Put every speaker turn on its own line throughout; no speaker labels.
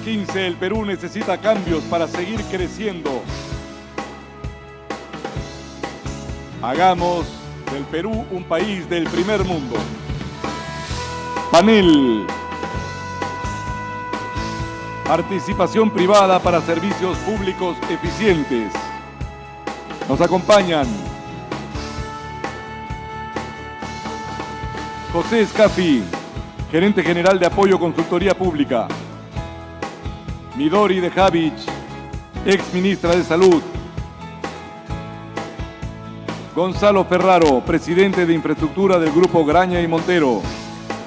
2015 el Perú necesita cambios para seguir creciendo. Hagamos del Perú un país del primer mundo. Panel. Participación privada para servicios públicos eficientes. Nos acompañan José Escafi, gerente general de Apoyo Consultoría Pública. Midori Dejavic, ex ministra de Salud. Gonzalo Ferraro, presidente de Infraestructura del Grupo Graña y Montero.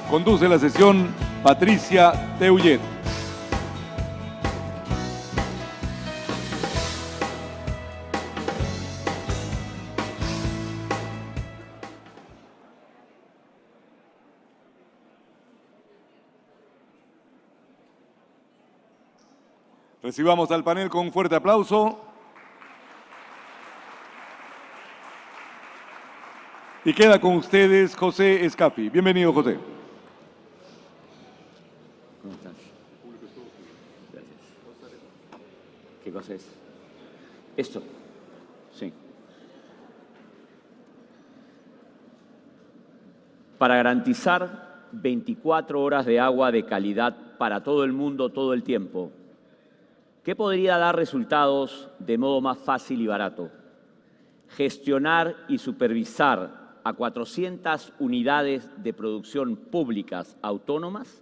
Conduce la sesión Patricia Teullet. Recibamos al panel con un fuerte aplauso. Y queda con ustedes José Escafi. Bienvenido, José.
¿Cómo estás? Gracias. ¿Qué cosa es? Esto. Sí. Para garantizar 24 horas de agua de calidad para todo el mundo todo el tiempo, ¿qué podría dar resultados de modo más fácil y barato? Gestionar y supervisar a 400 unidades de producción públicas autónomas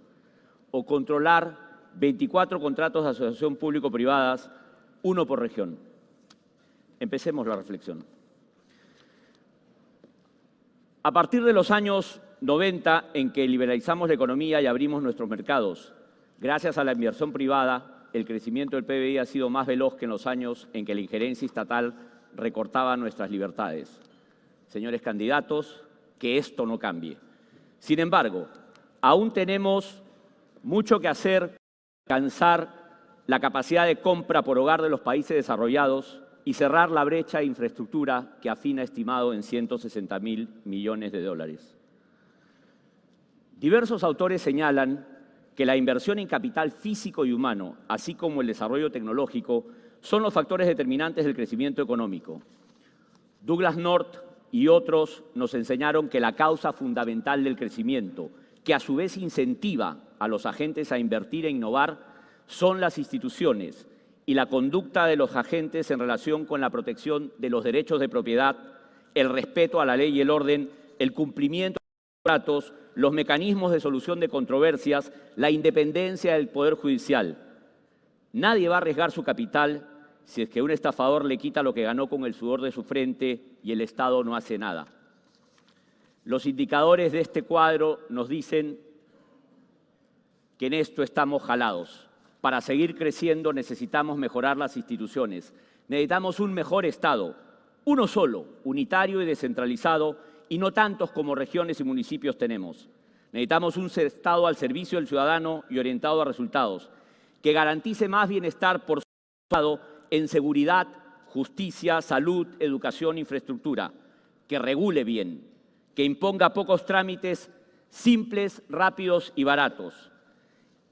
o controlar 24 contratos de asociación público-privadas, uno por región. Empecemos la reflexión. A partir de los años 90, en que liberalizamos la economía y abrimos nuestros mercados, gracias a la inversión privada, el crecimiento del PBI ha sido más veloz que en los años en que la injerencia estatal recortaba nuestras libertades. Señores candidatos, que esto no cambie. Sin embargo, aún tenemos mucho que hacer para alcanzar la capacidad de compra por hogar de los países desarrollados y cerrar la brecha de infraestructura que afina estimado en 160.000 millones de dólares. Diversos autores señalan que la inversión en capital físico y humano, así como el desarrollo tecnológico, son los factores determinantes del crecimiento económico. Douglas North y otros nos enseñaron que la causa fundamental del crecimiento, que a su vez incentiva a los agentes a invertir e innovar, son las instituciones y la conducta de los agentes en relación con la protección de los derechos de propiedad, el respeto a la ley y el orden, el cumplimiento de los contratos, los mecanismos de solución de controversias, la independencia del Poder Judicial. Nadie va a arriesgar su capital si es que un estafador le quita lo que ganó con el sudor de su frente y el Estado no hace nada. Los indicadores de este cuadro nos dicen que en esto estamos jalados. Para seguir creciendo necesitamos mejorar las instituciones. Necesitamos un mejor Estado, uno solo, unitario y descentralizado, y no tantos como regiones y municipios tenemos. Necesitamos un Estado al servicio del ciudadano y orientado a resultados, que garantice más bienestar por su lado en seguridad, justicia, salud, educación, infraestructura, que regule bien, que imponga pocos trámites simples, rápidos y baratos,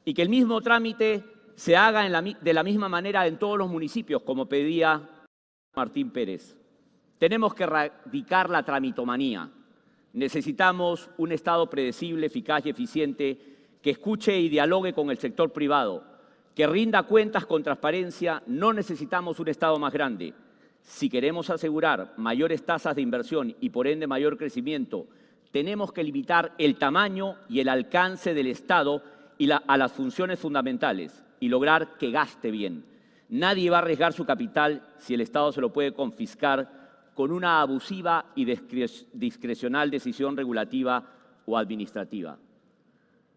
y que el mismo trámite se haga de la misma manera en todos los municipios, como pedía Martín Pérez. Tenemos que erradicar la tramitomanía. Necesitamos un Estado predecible, eficaz y eficiente que escuche y dialogue con el sector privado, que rinda cuentas con transparencia. No necesitamos un Estado más grande. Si queremos asegurar mayores tasas de inversión y por ende mayor crecimiento, tenemos que limitar el tamaño y el alcance del Estado a las funciones fundamentales y lograr que gaste bien. Nadie va a arriesgar su capital si el Estado se lo puede confiscar con una abusiva y discrecional decisión regulativa o administrativa.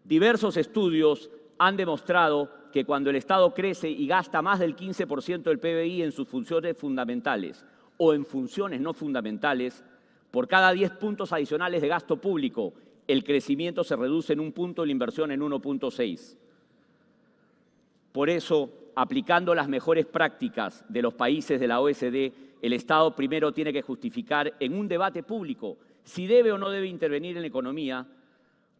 Diversos estudios han demostrado que cuando el Estado crece y gasta más del 15% del PBI en sus funciones fundamentales o en funciones no fundamentales, por cada 10 puntos adicionales de gasto público, el crecimiento se reduce en un punto y la inversión en 1.6. Por eso, aplicando las mejores prácticas de los países de la OECD, el Estado primero tiene que justificar en un debate público si debe o no debe intervenir en la economía,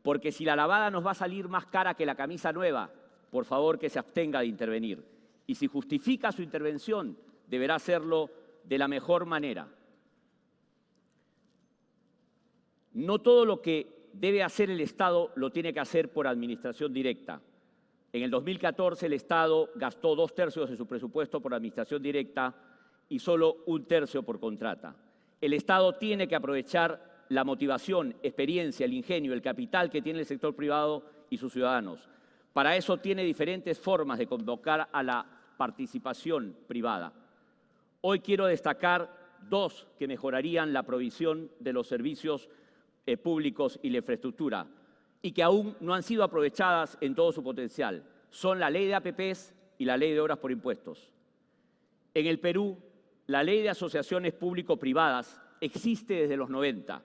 porque si la lavada nos va a salir más cara que la camisa nueva, por favor que se abstenga de intervenir. Y si justifica su intervención, deberá hacerlo de la mejor manera. No todo lo que debe hacer el Estado lo tiene que hacer por administración directa. En el 2014 el Estado gastó 2/3 de su presupuesto por administración directa y solo 1/3 por contrata. El Estado tiene que aprovechar la motivación, experiencia, el ingenio, el capital que tiene el sector privado y sus ciudadanos. Para eso tiene diferentes formas de convocar a la participación privada. Hoy quiero destacar 2 que mejorarían la provisión de los servicios públicos y la infraestructura y que aún no han sido aprovechadas en todo su potencial. Son la Ley de APPs y la Ley de Obras por Impuestos. En el Perú, la Ley de Asociaciones Público-Privadas existe desde los 90.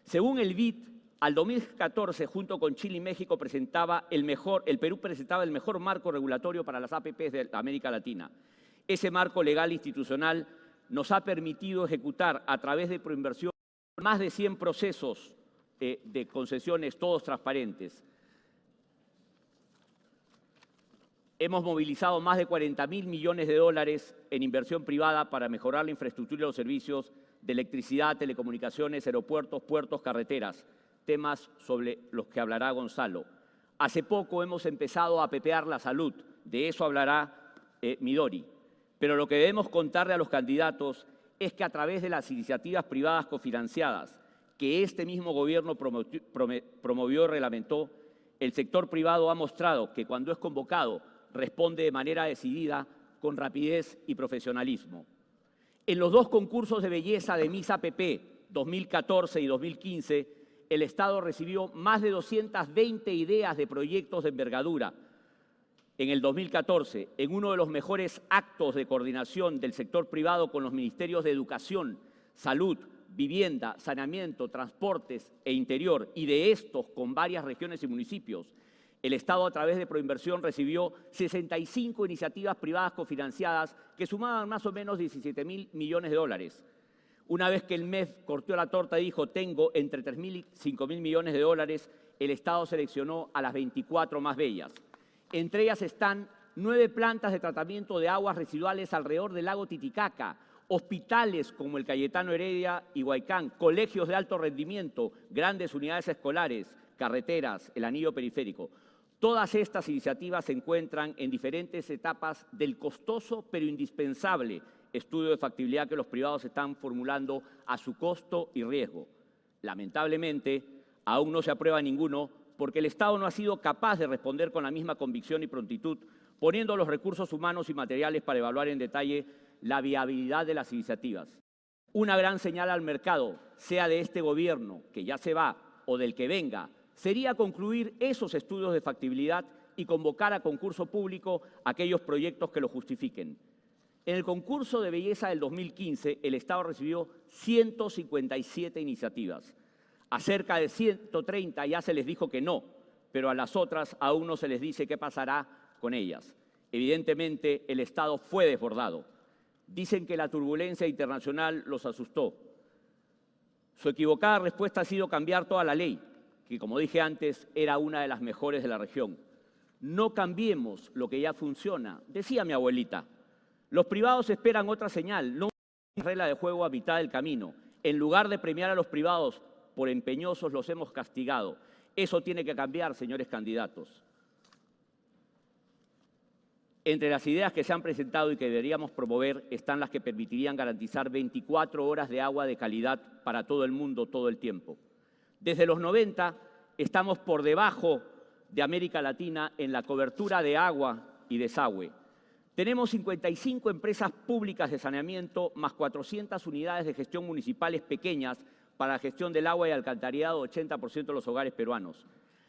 Según el BID, al 2014, junto con Chile y México, el Perú presentaba el mejor marco regulatorio para las APPs de América Latina. Ese marco legal institucional nos ha permitido ejecutar a través de Proinversión más de 100 procesos de concesiones, todos transparentes. Hemos movilizado más de $40.000 millones en inversión privada para mejorar la infraestructura y los servicios de electricidad, telecomunicaciones, aeropuertos, puertos, carreteras, temas sobre los que hablará Gonzalo. Hace poco hemos empezado a APPear la salud, de eso hablará Midori. Pero lo que debemos contarle a los candidatos es que a través de las iniciativas privadas cofinanciadas que este mismo gobierno promovió y reglamentó, el sector privado ha mostrado que cuando es convocado responde de manera decidida, con rapidez y profesionalismo. En los 2 concursos de belleza de Miss APP 2014 y 2015, el Estado recibió más de 220 ideas de proyectos de envergadura. En el 2014, en uno de los mejores actos de coordinación del sector privado con los ministerios de Educación, Salud, Vivienda, Saneamiento, Transportes e Interior, y de estos con varias regiones y municipios, el Estado a través de Proinversión recibió 65 iniciativas privadas cofinanciadas que sumaban más o menos $17.000 millones. Una vez que el MEF cortó la torta y dijo tengo entre $3.000 y $5.000 millones, el Estado seleccionó a las 24 más bellas. Entre ellas están 9 plantas de tratamiento de aguas residuales alrededor del lago Titicaca, hospitales como el Cayetano Heredia y Huaycán, colegios de alto rendimiento, grandes unidades escolares, carreteras, el anillo periférico. Todas estas iniciativas se encuentran en diferentes etapas del costoso pero indispensable estudio de factibilidad que los privados están formulando a su costo y riesgo. Lamentablemente, aún no se aprueba ninguno porque el Estado no ha sido capaz de responder con la misma convicción y prontitud, poniendo los recursos humanos y materiales para evaluar en detalle la viabilidad de las iniciativas. Una gran señal al mercado, sea de este gobierno, que ya se va, o del que venga, sería concluir esos estudios de factibilidad y convocar a concurso público aquellos proyectos que lo justifiquen. En el concurso de belleza del 2015, el Estado recibió 157 iniciativas. A cerca de 130 ya se les dijo que no, pero a las otras aún no se les dice qué pasará con ellas. Evidentemente, el Estado fue desbordado. Dicen que la turbulencia internacional los asustó. Su equivocada respuesta ha sido cambiar toda la ley, que como dije antes, era una de las mejores de la región. No cambiemos lo que ya funciona, decía mi abuelita. Los privados esperan otra señal, no una regla de juego a mitad del camino. En lugar de premiar a los privados por empeñosos, los hemos castigado. Eso tiene que cambiar, señores candidatos. Entre las ideas que se han presentado y que deberíamos promover están las que permitirían garantizar 24 horas de agua de calidad para todo el mundo, todo el tiempo. Desde los 90 estamos por debajo de América Latina en la cobertura de agua y desagüe. Tenemos 55 empresas públicas de saneamiento más 400 unidades de gestión municipales pequeñas para la gestión del agua y alcantarillado de 80% de los hogares peruanos.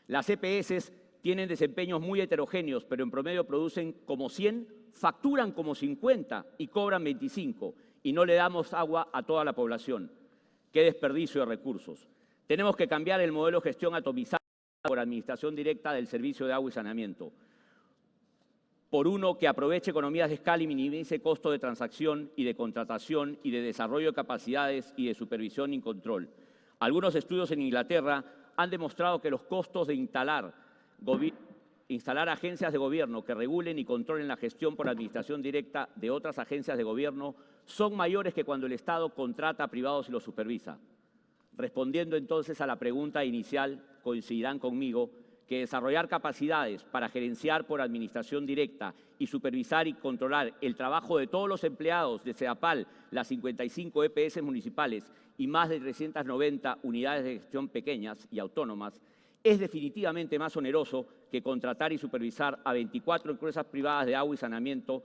Las EPS tienen desempeños muy heterogéneos, pero en promedio producen como 100, facturan como 50 y cobran 25, y no le damos agua a toda la población. ¡Qué desperdicio de recursos! Tenemos que cambiar el modelo de gestión atomizada por administración directa del servicio de agua y saneamiento, por uno que aproveche economías de escala y minimice costo de transacción y de contratación y de desarrollo de capacidades y de supervisión y control. Algunos estudios en Inglaterra han demostrado que los costos de instalar instalar agencias de gobierno que regulen y controlen la gestión por administración directa de otras agencias de gobierno son mayores que cuando el Estado contrata a privados y los supervisa. Respondiendo entonces a la pregunta inicial, coincidirán conmigo que desarrollar capacidades para gerenciar por administración directa y supervisar y controlar el trabajo de todos los empleados de CEDAPAL, las 55 EPS municipales y más de 390 unidades de gestión pequeñas y autónomas es definitivamente más oneroso que contratar y supervisar a 24 empresas privadas de agua y saneamiento,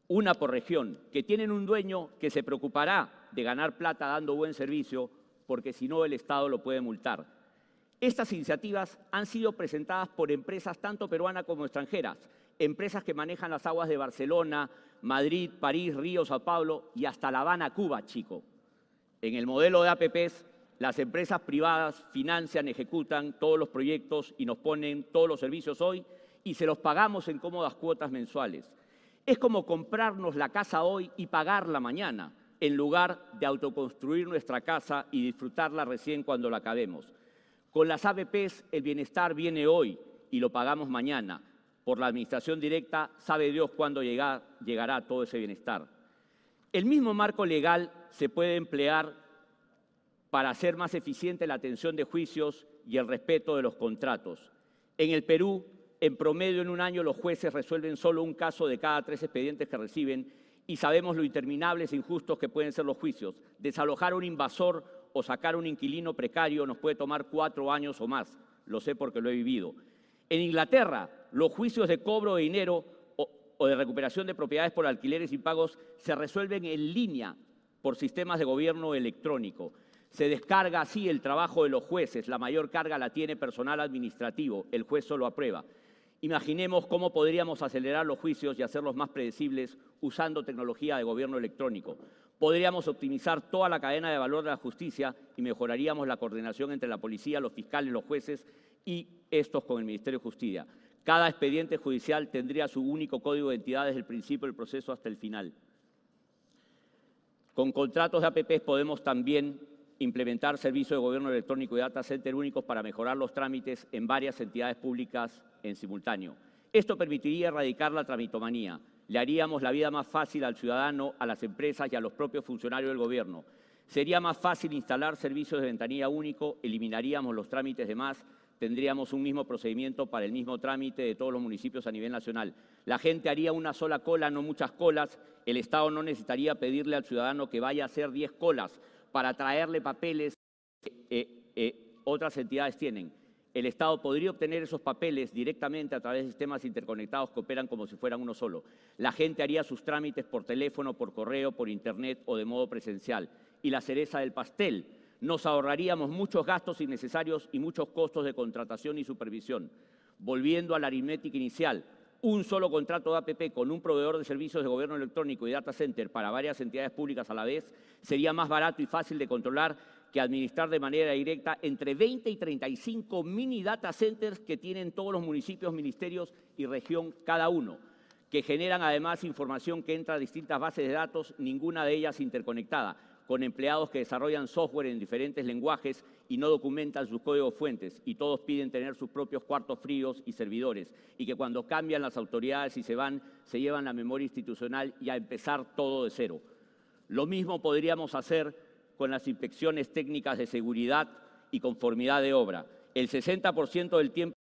una por región, que tienen un dueño que se preocupará de ganar plata dando buen servicio, porque si no el Estado lo puede multar. Estas iniciativas han sido presentadas por empresas tanto peruanas como extranjeras, empresas que manejan las aguas de Barcelona, Madrid, París, Río, Sao Paulo y hasta La Habana, Cuba, chico. En el modelo de APPs, las empresas privadas financian, ejecutan todos los proyectos y nos ponen todos los servicios hoy y se los pagamos en cómodas cuotas mensuales. Es como comprarnos la casa hoy y pagarla mañana, en lugar de autoconstruir nuestra casa y disfrutarla recién cuando la acabemos. Con las APPs el bienestar viene hoy y lo pagamos mañana. Por la administración directa sabe Dios cuándo llegará todo ese bienestar. El mismo marco legal se puede emplear para hacer más eficiente la atención de juicios y el respeto de los contratos. En el Perú, en promedio en un año los jueces resuelven solo un caso de cada 3 expedientes que reciben y sabemos lo interminables e injustos que pueden ser los juicios. Desalojar a un invasor o sacar a un inquilino precario nos puede tomar 4 años o más. Lo sé porque lo he vivido. En Inglaterra, los juicios de cobro de dinero o de recuperación de propiedades por alquileres impagos se resuelven en línea por sistemas de gobierno electrónico. Se descarga así el trabajo de los jueces. La mayor carga la tiene personal administrativo. El juez solo aprueba. Imaginemos cómo podríamos acelerar los juicios y hacerlos más predecibles usando tecnología de gobierno electrónico. Podríamos optimizar toda la cadena de valor de la justicia y mejoraríamos la coordinación entre la policía, los fiscales, los jueces y estos con el Ministerio de Justicia. Cada expediente judicial tendría su único código de identidad desde el principio del proceso hasta el final. Con contratos de APPs podemos también implementar servicios de gobierno electrónico y data center únicos para mejorar los trámites en varias entidades públicas en simultáneo. Esto permitiría erradicar la tramitomanía. Le haríamos la vida más fácil al ciudadano, a las empresas y a los propios funcionarios del gobierno. Sería más fácil instalar servicios de ventanilla único, eliminaríamos los trámites de más, tendríamos un mismo procedimiento para el mismo trámite de todos los municipios a nivel nacional. La gente haría una sola cola, no muchas colas. El Estado no necesitaría pedirle al ciudadano que vaya a hacer 10 colas para traerle papeles que otras entidades tienen. El Estado podría obtener esos papeles directamente a través de sistemas interconectados que operan como si fueran uno solo. La gente haría sus trámites por teléfono, por correo, por internet o de modo presencial. Y la cereza del pastel, nos ahorraríamos muchos gastos innecesarios y muchos costos de contratación y supervisión. Volviendo a la aritmética inicial, un solo contrato de APP con un proveedor de servicios de gobierno electrónico y data center para varias entidades públicas a la vez sería más barato y fácil de controlar que administrar de manera directa entre 20 y 35 mini data centers que tienen todos los municipios, ministerios y región cada uno, que generan además información que entra a distintas bases de datos, ninguna de ellas interconectada, con empleados que desarrollan software en diferentes lenguajes y no documentan sus códigos fuentes, y todos piden tener sus propios cuartos fríos y servidores, y que cuando cambian las autoridades y se van, se llevan la memoria institucional y a empezar todo de cero. Lo mismo podríamos hacer con las inspecciones técnicas de seguridad y conformidad de obra. El 60% del tiempo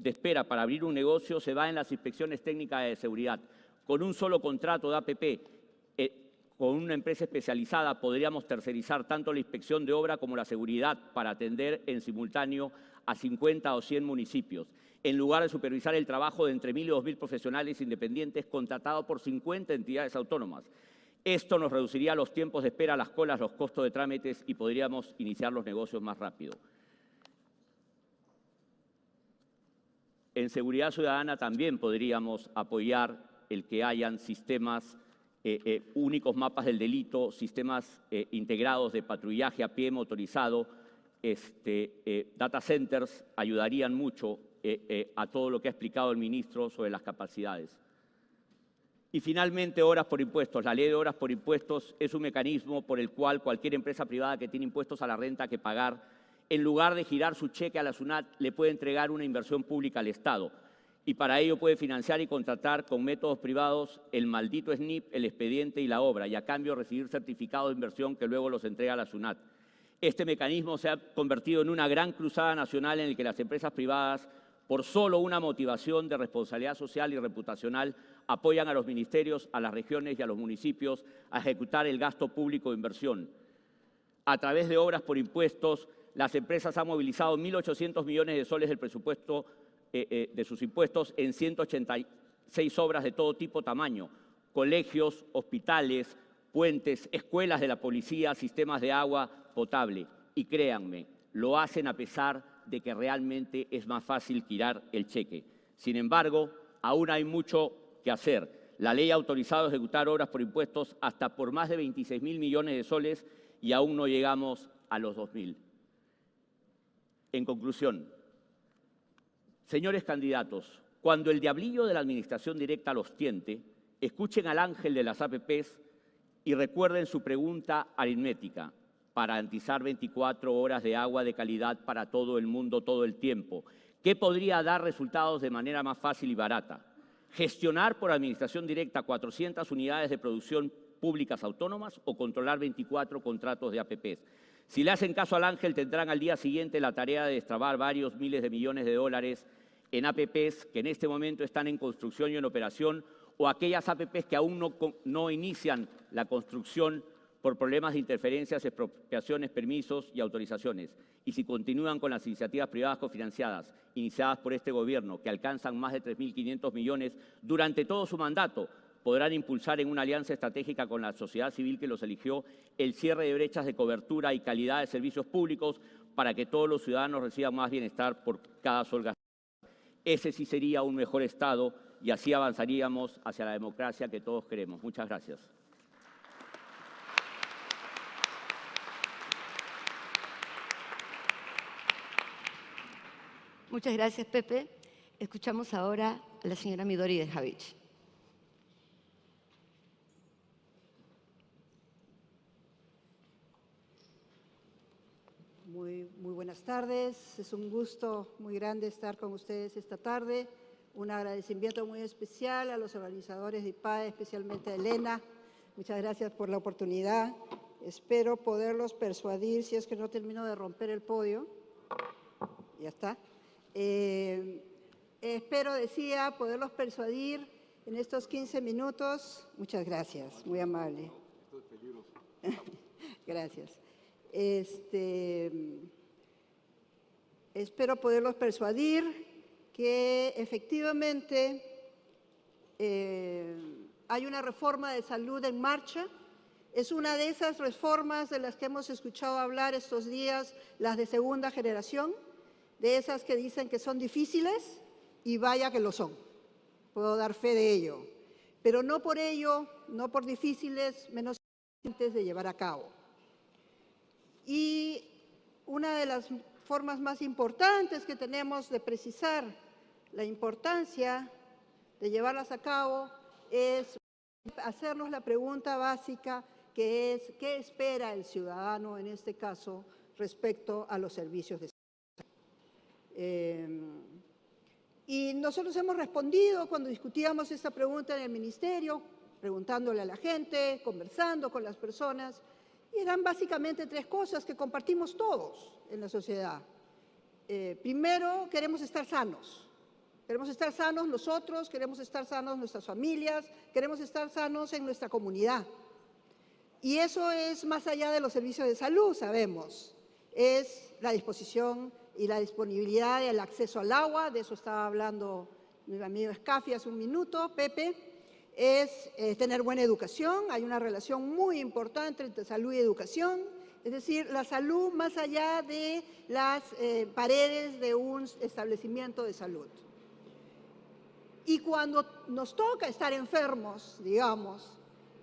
de espera para abrir un negocio se va en las inspecciones técnicas de seguridad. Con un solo contrato de APP, con una empresa especializada podríamos tercerizar tanto la inspección de obra como la seguridad para atender en simultáneo a 50 o 100 municipios, en lugar de supervisar el trabajo de entre 1.000 y 2.000 profesionales independientes contratados por 50 entidades autónomas. Esto nos reduciría los tiempos de espera, las colas, los costos de trámites y podríamos iniciar los negocios más rápido. En seguridad ciudadana también podríamos apoyar el que hayan sistemas únicos mapas del delito, sistemas integrados de patrullaje a pie motorizado, data centers ayudarían mucho a todo lo que ha explicado el ministro sobre las capacidades. Y finalmente, horas por impuestos. La ley de horas por impuestos es un mecanismo por el cual cualquier empresa privada que tiene impuestos a la renta que pagar, en lugar de girar su cheque a la SUNAT, le puede entregar una inversión pública al Estado. y para ello puede financiar y contratar con métodos privados el maldito SNIP, el expediente y la obra, y a cambio recibir certificados de inversión que luego los entrega a la SUNAT. Este mecanismo se ha convertido en una gran cruzada nacional en la que las empresas privadas, por solo una motivación de responsabilidad social y reputacional, apoyan a los ministerios, a las regiones y a los municipios a ejecutar el gasto público de inversión. A través de obras por impuestos, las empresas han movilizado 1.800 millones de soles del presupuesto de sus impuestos en 186 obras de todo tipo, tamaño: colegios, hospitales, puentes, escuelas de la policía, sistemas de agua potable. Y créanme, lo hacen a pesar de que realmente es más fácil girar el cheque. Sin embargo, aún hay mucho que hacer. La ley ha autorizado ejecutar obras por impuestos hasta por más de 26.000 millones de soles y aún no llegamos a los 2.000. En conclusión, señores candidatos, cuando el diablillo de la administración directa los tiente, escuchen al ángel de las APPs y recuerden su pregunta aritmética: para garantizar 24 horas de agua de calidad para todo el mundo todo el tiempo, ¿qué podría dar resultados de manera más fácil y barata? ¿Gestionar por administración directa 400 unidades de producción públicas autónomas o controlar 24 contratos de APPs? Si le hacen caso al ángel, tendrán al día siguiente la tarea de destrabar varios miles de millones de dólares en APPs que en este momento están en construcción y en operación, o aquellas APPs que aún no inician la construcción por problemas de interferencias, expropiaciones, permisos y autorizaciones. Y si continúan con las iniciativas privadas cofinanciadas, iniciadas por este gobierno, que alcanzan más de 3.500 millones durante todo su mandato, podrán impulsar en una alianza estratégica con la sociedad civil que los eligió el cierre de brechas de cobertura y calidad de servicios públicos para que todos los ciudadanos reciban más bienestar por cada sol gastado. Ese sí sería un mejor Estado y así avanzaríamos hacia la democracia que todos queremos. Muchas gracias.
Muchas gracias, Pepe. Escuchamos ahora a la señora Midori de Javich.
Muy buenas tardes. Es un gusto muy grande estar con ustedes esta tarde. Un agradecimiento muy especial a los organizadores de IPADE, especialmente a Elena. Muchas gracias por la oportunidad. Espero poderlos persuadir, si es que no termino de romper el podio. Ya está. Espero, decía, poderlos persuadir en estos 15 minutos. Muchas gracias, muy amable.
Esto es peligroso.
Gracias. Espero poderlos persuadir que efectivamente hay una reforma de salud en marcha. Es una de esas reformas de las que hemos escuchado hablar estos días, las de segunda generación, de esas que dicen que son difíciles, y vaya que lo son. Puedo dar fe de ello. Pero no por ello, no por difíciles, menos fáciles de llevar a cabo. Y una de las formas más importantes que tenemos de precisar la importancia de llevarlas a cabo es hacernos la pregunta básica, que es ¿qué espera el ciudadano en este caso respecto a los servicios de salud? Y nosotros hemos respondido cuando discutíamos esta pregunta en el ministerio, preguntándole a la gente, conversando con las personas, y eran básicamente tres cosas que compartimos todos en la sociedad. Primero, queremos estar sanos. Queremos estar sanos nosotros, queremos estar sanos nuestras familias, queremos estar sanos en nuestra comunidad. Y eso es más allá de los servicios de salud, sabemos. Es la disposición y la disponibilidad del acceso al agua, de eso estaba hablando mi amigo Escafi hace un minuto, Pepe. Es tener buena educación, hay una relación muy importante entre salud y educación, es decir, la salud más allá de las paredes de un establecimiento de salud. Y cuando nos toca estar enfermos, digamos,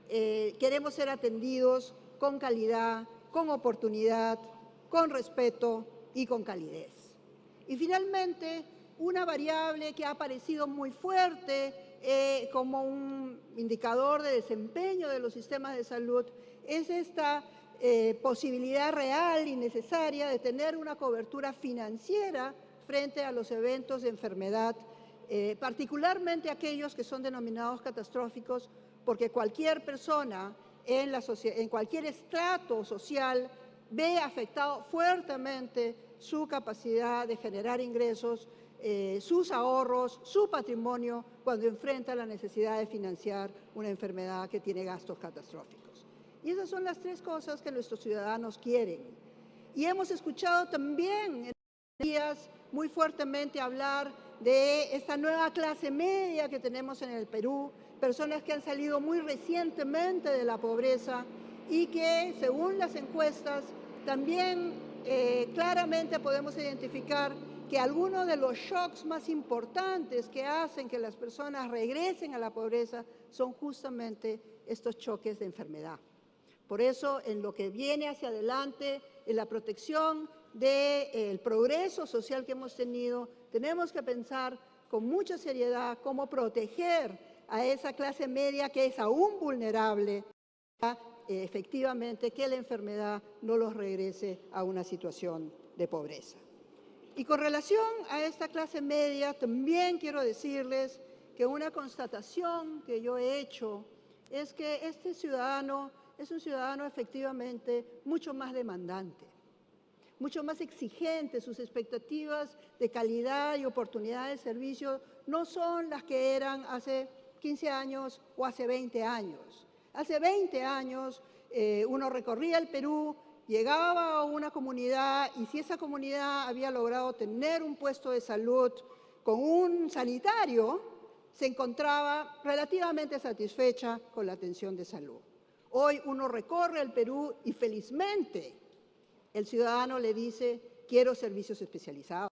queremos ser atendidos con calidad, con oportunidad, con respeto y con calidez. Y finalmente, una variable que ha aparecido muy fuerte como un indicador de desempeño de los sistemas de salud es esta posibilidad real y necesaria de tener una cobertura financiera frente a los eventos de enfermedad particularmente aquellos que son denominados catastróficos, porque cualquier persona en cualquier estrato social ve afectado fuertemente su capacidad de generar ingresos, sus ahorros, su patrimonio, cuando enfrenta la necesidad de financiar una enfermedad que tiene gastos catastróficos. Y esas son las tres cosas que nuestros ciudadanos quieren. Y hemos escuchado también en estos días muy fuertemente hablar de esta nueva clase media que tenemos en el Perú, personas que han salido muy recientemente de la pobreza y que, según las encuestas, también claramente podemos identificar que algunos de los shocks más importantes que hacen que las personas regresen a la pobreza son justamente estos choques de enfermedad. Por eso, en lo que viene hacia adelante, en la protección del progreso social que hemos tenido, tenemos que pensar con mucha seriedad cómo proteger a esa clase media que es aún vulnerable, efectivamente que la enfermedad no los regrese a una situación de pobreza. Y con relación a esta clase media, también quiero decirles que una constatación que yo he hecho es que este ciudadano es un ciudadano efectivamente mucho más demandante, mucho más exigente. Sus expectativas de calidad y oportunidad de servicio no son las que eran hace 15 años o hace 20 años. Hace 20 años uno recorría el Perú, llegaba a una comunidad y si esa comunidad había logrado tener un puesto de salud con un sanitario, se encontraba relativamente satisfecha con la atención de salud. Hoy uno recorre el Perú y felizmente el ciudadano le dice, quiero servicios especializados,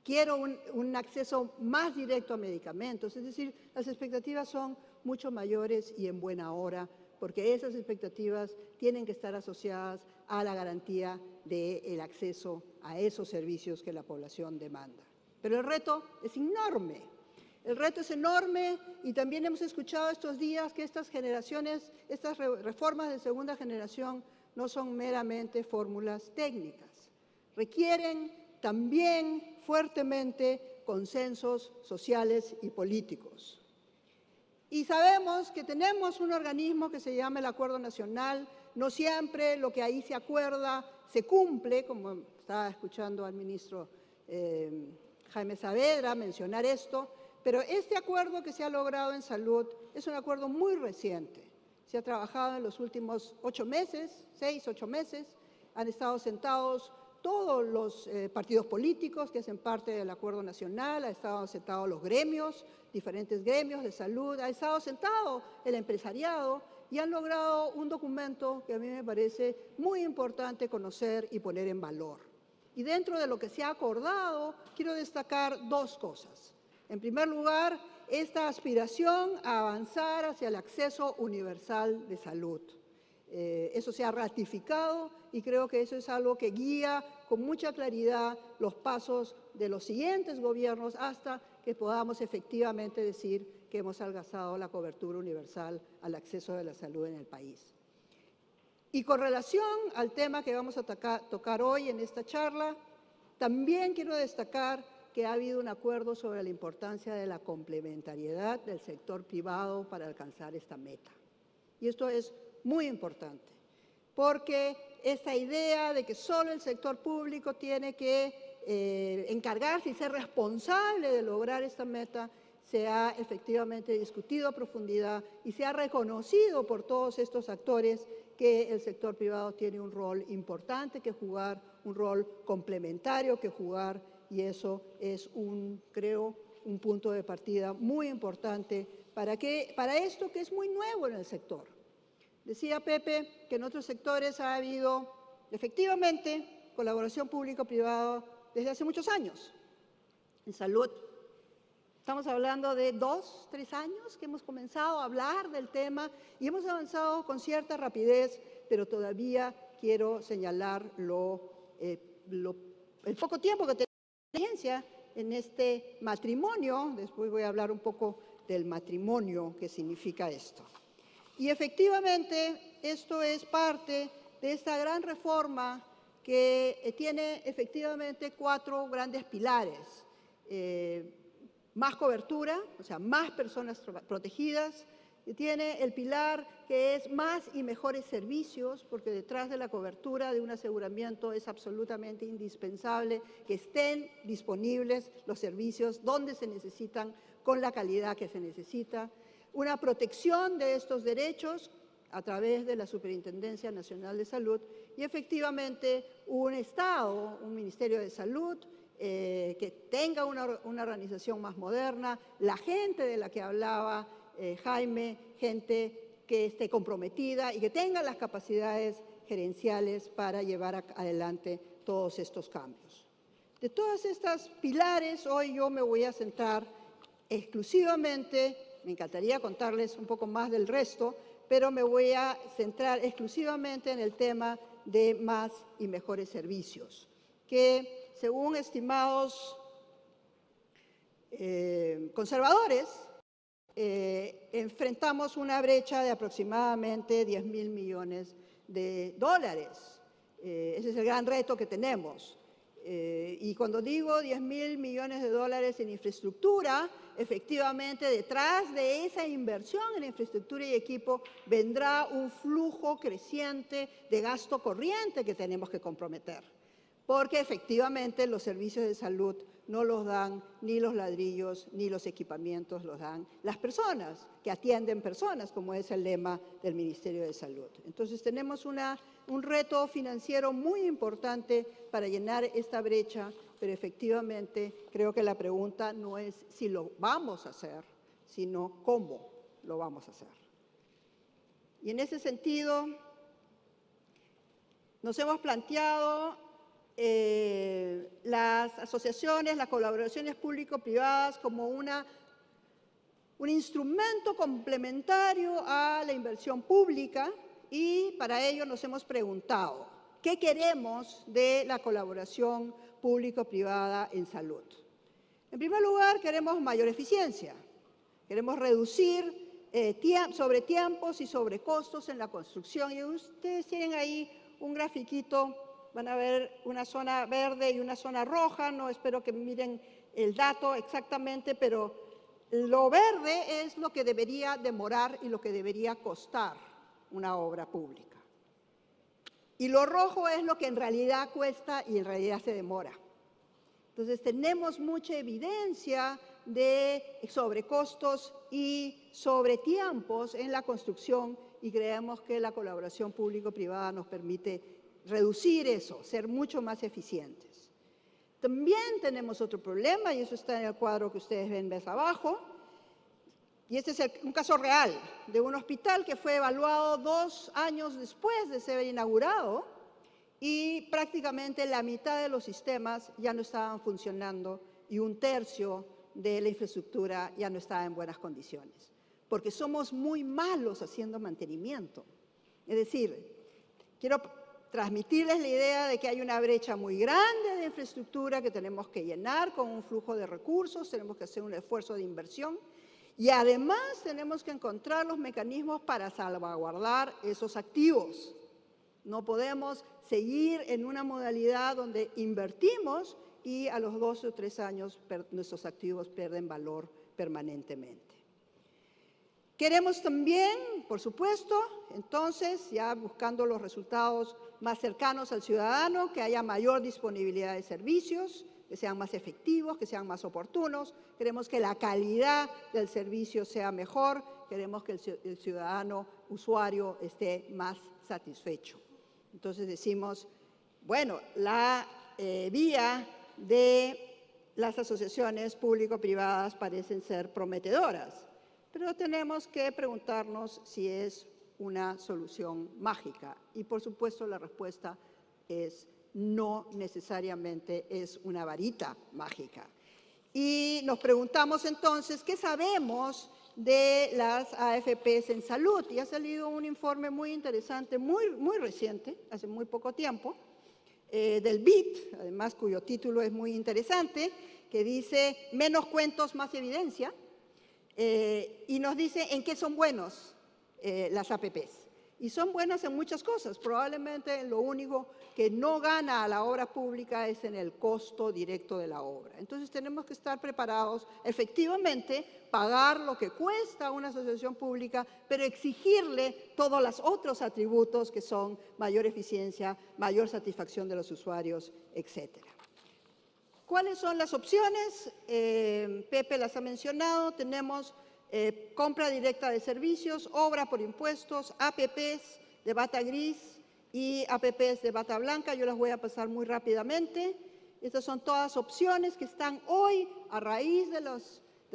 quiero un acceso más directo a medicamentos. Es decir, las expectativas son mucho mayores y en buena hora, porque esas expectativas tienen que estar asociadas a la garantía del acceso a esos servicios que la población demanda. Pero el reto es enorme. El reto es enorme y también hemos escuchado estos días que estas generaciones, estas reformas de segunda generación no son meramente fórmulas técnicas. Requieren también fuertemente consensos sociales y políticos. Y sabemos que tenemos un organismo que se llama el Acuerdo Nacional. No siempre lo que ahí se acuerda se cumple, como estaba escuchando al ministro Jaime Saavedra mencionar esto, pero este acuerdo que se ha logrado en salud es un acuerdo muy reciente. Se ha trabajado en los últimos 8 meses, 6, 8 meses. Han estado sentados todos los partidos políticos que hacen parte del Acuerdo Nacional, han estado sentados los gremios, diferentes gremios de salud, ha estado sentado el empresariado y han logrado un documento que a mí me parece muy importante conocer y poner en valor. Y dentro de lo que se ha acordado, quiero destacar 2 cosas. En primer lugar, esta aspiración a avanzar hacia el acceso universal de salud. Eso se ha ratificado y creo que eso es algo que guía con mucha claridad los pasos de los siguientes gobiernos hasta que podamos efectivamente decir que hemos alcanzado la cobertura universal al acceso de la salud en el país. Y con relación al tema que vamos a tocar hoy en esta charla, también quiero destacar que ha habido un acuerdo sobre la importancia de la complementariedad del sector privado para alcanzar esta meta. Y esto es muy importante, porque esta idea de que solo el sector público tiene que encargarse y ser responsable de lograr esta meta se ha efectivamente discutido a profundidad y se ha reconocido por todos estos actores que el sector privado tiene un rol importante que jugar, un rol complementario que jugar, y eso es creo, un punto de partida muy importante para esto que es muy nuevo en el sector. Decía Pepe que en otros sectores ha habido efectivamente colaboración público-privada desde hace muchos años. En salud, estamos hablando de 2, 3 años que hemos comenzado a hablar del tema y hemos avanzado con cierta rapidez, pero todavía quiero señalar el poco tiempo que tenemos de experiencia en este matrimonio. Después voy a hablar un poco del matrimonio que significa esto. Y efectivamente, esto es parte de esta gran reforma que tiene efectivamente 4 grandes pilares. más cobertura, o sea, más personas protegidas, y tiene el pilar que es más y mejores servicios, porque detrás de la cobertura de un aseguramiento es absolutamente indispensable que estén disponibles los servicios donde se necesitan, con la calidad que se necesita. Una protección de estos derechos a través de la Superintendencia Nacional de Salud y efectivamente un Estado, un Ministerio de Salud, que tenga una organización más moderna, la gente de la que hablaba Jaime, gente que esté comprometida y que tenga las capacidades gerenciales para llevar adelante todos estos cambios. De todas estas pilares, hoy yo me voy a centrar exclusivamente, me encantaría contarles un poco más del resto, pero me voy a centrar exclusivamente en el tema de más y mejores servicios, que según estimados conservadores, enfrentamos una brecha de aproximadamente 10.000 millones de dólares. Ese es el gran reto que tenemos. Y cuando digo 10.000 millones de dólares en infraestructura, efectivamente detrás de esa inversión en infraestructura y equipo vendrá un flujo creciente de gasto corriente que tenemos que comprometer. Porque efectivamente los servicios de salud no los dan ni los ladrillos ni los equipamientos, los dan las personas que atienden personas, como es el lema del Ministerio de Salud. Entonces tenemos un reto financiero muy importante para llenar esta brecha, pero efectivamente creo que la pregunta no es si lo vamos a hacer, sino cómo lo vamos a hacer. Y en ese sentido, nos hemos planteado las asociaciones, las colaboraciones público-privadas como un instrumento complementario a la inversión pública y para ello nos hemos preguntado, ¿qué queremos de la colaboración público-privada en salud? En primer lugar, queremos mayor eficiencia, queremos reducir sobretiempos y sobrecostos en la construcción y ustedes tienen ahí un grafiquito. Van a ver una zona verde y una zona roja, no espero que miren el dato exactamente, pero lo verde es lo que debería demorar y lo que debería costar una obra pública. Y lo rojo es lo que en realidad cuesta y en realidad se demora. Entonces tenemos mucha evidencia de sobrecostos y sobretiempos en la construcción y creemos que la colaboración público-privada nos permite reducir eso, ser mucho más eficientes. También tenemos otro problema, y eso está en el cuadro que ustedes ven más abajo, y este es un caso real de un hospital que fue evaluado 2 años después de ser inaugurado y prácticamente la mitad de los sistemas ya no estaban funcionando y 1/3 de la infraestructura ya no estaba en buenas condiciones, porque somos muy malos haciendo mantenimiento. Es decir, quiero transmitirles la idea de que hay una brecha muy grande de infraestructura que tenemos que llenar con un flujo de recursos, tenemos que hacer un esfuerzo de inversión y además tenemos que encontrar los mecanismos para salvaguardar esos activos. No podemos seguir en una modalidad donde invertimos y a los 2 o 3 años nuestros activos pierden valor permanentemente. Queremos también, por supuesto, entonces, ya buscando los resultados más cercanos al ciudadano, que haya mayor disponibilidad de servicios, que sean más efectivos, que sean más oportunos. Queremos que la calidad del servicio sea mejor. Queremos que el ciudadano usuario esté más satisfecho. Entonces decimos, bueno, la vía de las asociaciones público-privadas parecen ser prometedoras. Pero tenemos que preguntarnos si es una solución mágica. Y por supuesto la respuesta es no necesariamente es una varita mágica. Y nos preguntamos entonces, ¿qué sabemos de las AFPs en salud? Y ha salido un informe muy interesante, muy reciente, hace muy poco tiempo, del BID, además cuyo título es muy interesante, que dice menos cuentos, más evidencia. Y nos dice en qué son buenos las APPs. Y son buenas en muchas cosas. Probablemente lo único que no gana a la obra pública es en el costo directo de la obra. Entonces tenemos que estar preparados, efectivamente, pagar lo que cuesta una asociación pública, pero exigirle todos los otros atributos que son mayor eficiencia, mayor satisfacción de los usuarios, etcétera. ¿Cuáles son las opciones? Pepe las ha mencionado. Tenemos compra directa de servicios, obra por impuestos, APPs de bata gris y APPs de bata blanca. Yo las voy a pasar muy rápidamente. Estas son todas opciones que están hoy a raíz de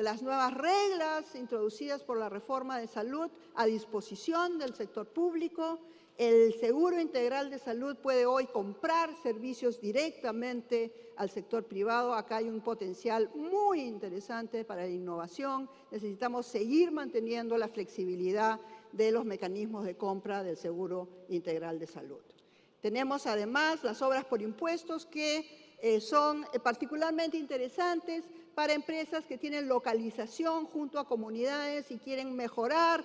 las nuevas reglas introducidas por la reforma de salud a disposición del sector público. El Seguro Integral de Salud puede hoy comprar servicios directamente al sector privado. Acá hay un potencial muy interesante para la innovación. Necesitamos seguir manteniendo la flexibilidad de los mecanismos de compra del Seguro Integral de Salud. Tenemos además las obras por impuestos que son particularmente interesantes para empresas que tienen localización junto a comunidades y quieren mejorar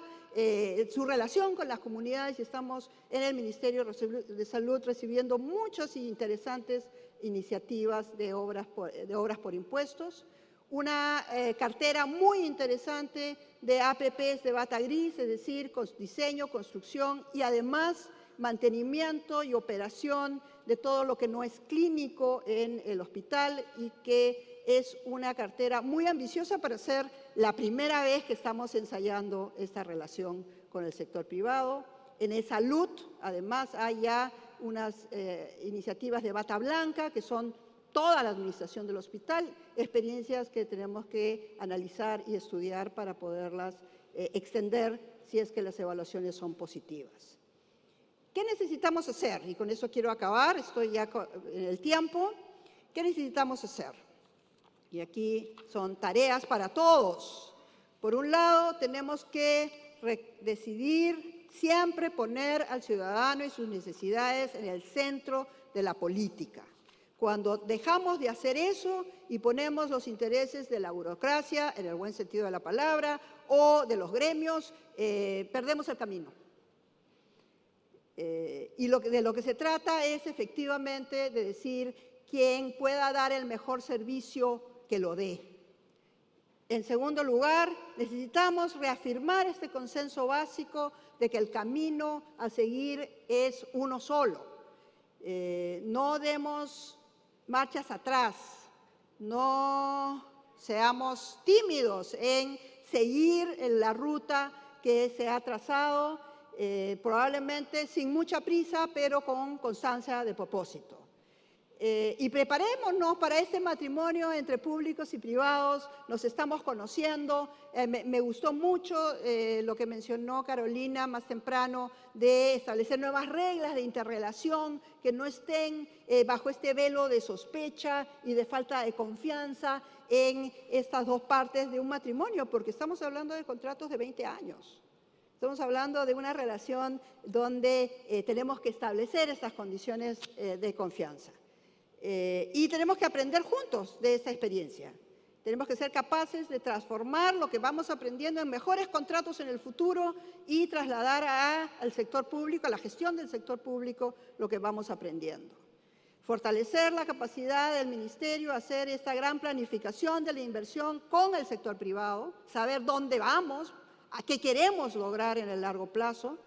su relación con las comunidades, y estamos en el Ministerio de Salud recibiendo muchas e interesantes iniciativas de obras por impuestos. Una cartera muy interesante de APPs de bata gris, es decir, diseño, construcción y además mantenimiento y operación de todo lo que no es clínico en el hospital, y que es una cartera muy ambiciosa para ser la primera vez que estamos ensayando esta relación con el sector privado. En salud, además, hay ya unas iniciativas de bata blanca, que son toda la administración del hospital, experiencias que tenemos que analizar y estudiar para poderlas extender si es que las evaluaciones son positivas. ¿Qué necesitamos hacer? Y con eso quiero acabar, estoy ya en el tiempo. ¿Qué necesitamos hacer? Y aquí son tareas para todos. Por un lado, tenemos que decidir siempre poner al ciudadano y sus necesidades en el centro de la política. Cuando dejamos de hacer eso y ponemos los intereses de la burocracia, en el buen sentido de la palabra, o de los gremios, perdemos el camino. Y de lo que se trata es efectivamente de decir quien pueda dar el mejor servicio que lo dé. En segundo lugar, necesitamos reafirmar este consenso básico de que el camino a seguir es uno solo. No demos marchas atrás, no seamos tímidos en seguir en la ruta que se ha trazado, probablemente sin mucha prisa, pero con constancia de propósito. Y preparémonos para este matrimonio entre públicos y privados. Nos estamos conociendo. Me gustó mucho lo que mencionó Carolina más temprano, de establecer nuevas reglas de interrelación que no estén bajo este velo de sospecha y de falta de confianza en estas dos partes de un matrimonio, porque estamos hablando de contratos de 20 años. Estamos hablando de una relación donde tenemos que establecer estas condiciones de confianza. Y tenemos que aprender juntos de esta experiencia. Tenemos que ser capaces de transformar lo que vamos aprendiendo en mejores contratos en el futuro y trasladar al sector público, a la gestión del sector público, lo que vamos aprendiendo. Fortalecer la capacidad del Ministerio, hacer esta gran planificación de la inversión con el sector privado, saber dónde vamos, a qué queremos lograr en el largo plazo,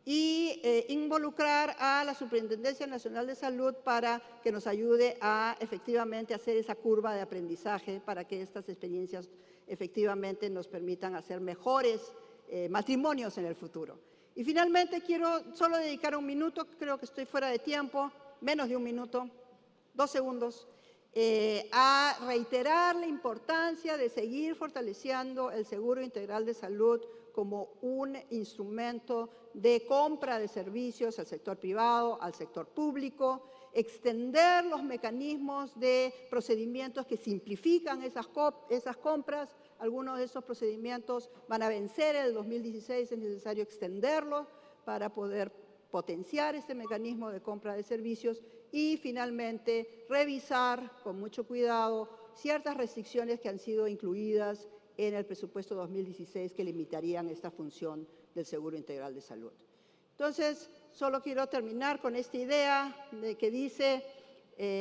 y involucrar a la Superintendencia Nacional de Salud para que nos ayude a efectivamente hacer esa curva de aprendizaje para que estas experiencias efectivamente nos permitan hacer mejores matrimonios en el futuro. Y finalmente quiero solo dedicar un minuto, creo que estoy fuera de tiempo, menos de un minuto, 2 segundos, a reiterar la importancia de seguir fortaleciendo el Seguro Integral de Salud como un instrumento de compra de servicios al sector privado, al sector público, extender los mecanismos de procedimientos que simplifican esas compras. Algunos de esos procedimientos van a vencer en el 2016, es necesario extenderlos para poder potenciar este mecanismo de compra de servicios y finalmente revisar con mucho cuidado ciertas restricciones que han sido incluidas en el presupuesto 2016 que limitarían esta función del Seguro Integral de Salud. Entonces, solo quiero terminar con esta idea de que dice,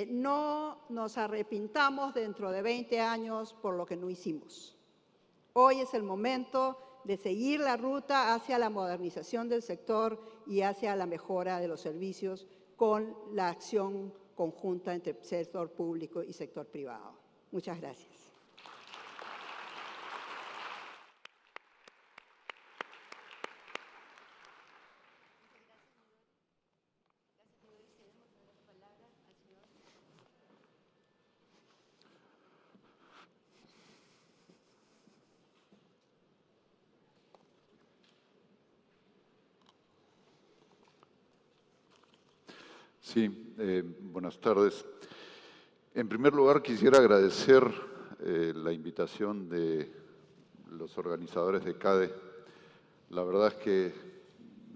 no nos arrepintamos dentro de 20 años por lo que no hicimos. Hoy es el momento de seguir la ruta hacia la modernización del sector y hacia la mejora de los servicios con la acción conjunta entre sector público y sector privado. Muchas gracias.
Sí, buenas tardes. En primer lugar, quisiera agradecer la invitación de los organizadores de CADE. La verdad es que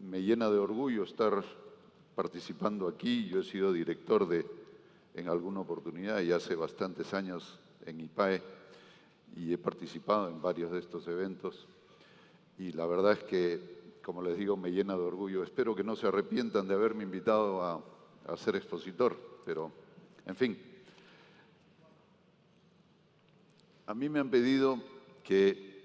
me llena de orgullo estar participando aquí. Yo he sido director en alguna oportunidad y hace bastantes años en IPAE y he participado en varios de estos eventos. Y la verdad es que, como les digo, me llena de orgullo. Espero que no se arrepientan de haberme invitado a ser expositor, pero, en fin. A mí me han pedido que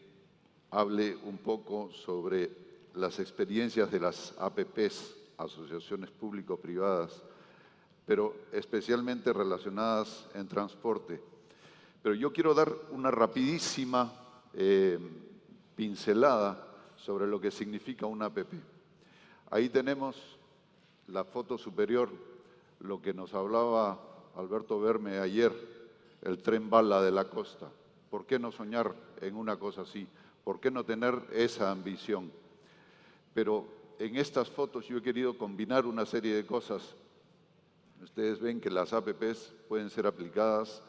hable un poco sobre las experiencias de las APPs, asociaciones público-privadas, pero especialmente relacionadas en transporte. Pero yo quiero dar una rapidísima pincelada sobre lo que significa una APP. Ahí tenemos la foto superior, lo que nos hablaba Alberto Berme ayer, el tren bala de la costa. ¿Por qué no soñar en una cosa así? ¿Por qué no tener esa ambición? Pero en estas fotos yo he querido combinar una serie de cosas. Ustedes ven que las APPs pueden ser aplicadas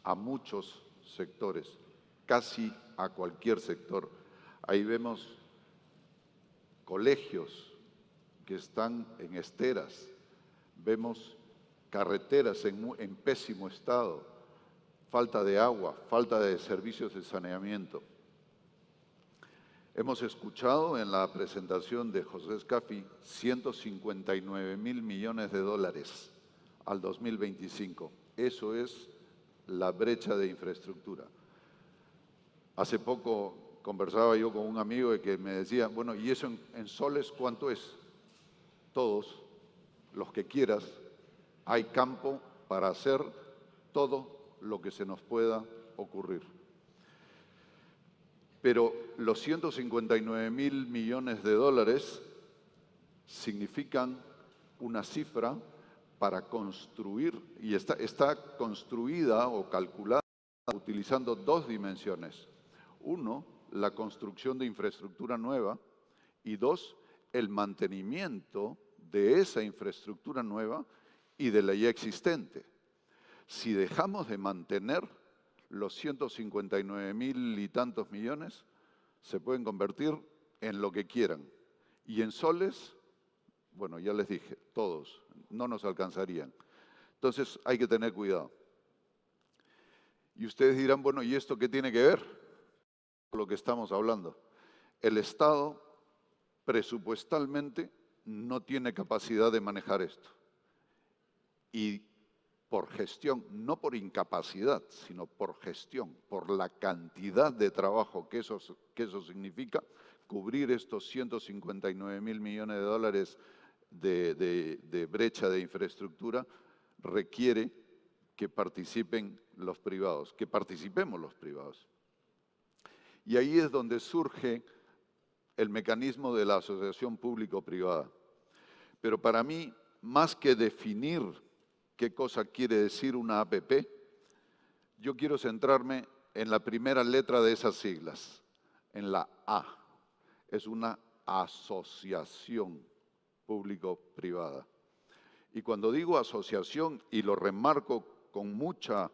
a muchos sectores, casi a cualquier sector. Ahí vemos colegios que están en esteras, vemos carreteras en pésimo estado, falta de agua, falta de servicios de saneamiento. Hemos escuchado en la presentación de José Scafi 159.000 millones de dólares al 2025. Eso es la brecha de infraestructura. Hace poco conversaba yo con un amigo que me decía, bueno, ¿y eso en soles cuánto es? Todos, los que quieras, hay campo para hacer todo lo que se nos pueda ocurrir. Pero los 159.000 millones de dólares significan una cifra para construir, y está construida o calculada utilizando dos dimensiones. Uno, la construcción de infraestructura nueva, y dos, el mantenimiento de esa infraestructura nueva y de la ya existente. Si dejamos de mantener los 159.000 y tantos millones, se pueden convertir en lo que quieran. Y en soles, bueno, ya les dije, todos, no nos alcanzarían. Entonces hay que tener cuidado. Y ustedes dirán, bueno, ¿y esto qué tiene que ver con lo que estamos hablando? El Estado presupuestalmente no tiene capacidad de manejar esto. Y por gestión, no por incapacidad, sino por gestión, por la cantidad de trabajo que eso significa, cubrir estos 159.000 millones de dólares de brecha de infraestructura, requiere que participen los privados, que participemos los privados. Y ahí es donde surge el mecanismo de la asociación público-privada. Pero para mí, más que definir qué cosa quiere decir una APP, yo quiero centrarme en la primera letra de esas siglas, en la A. Es una asociación público-privada. Y cuando digo asociación, y lo remarco con mucha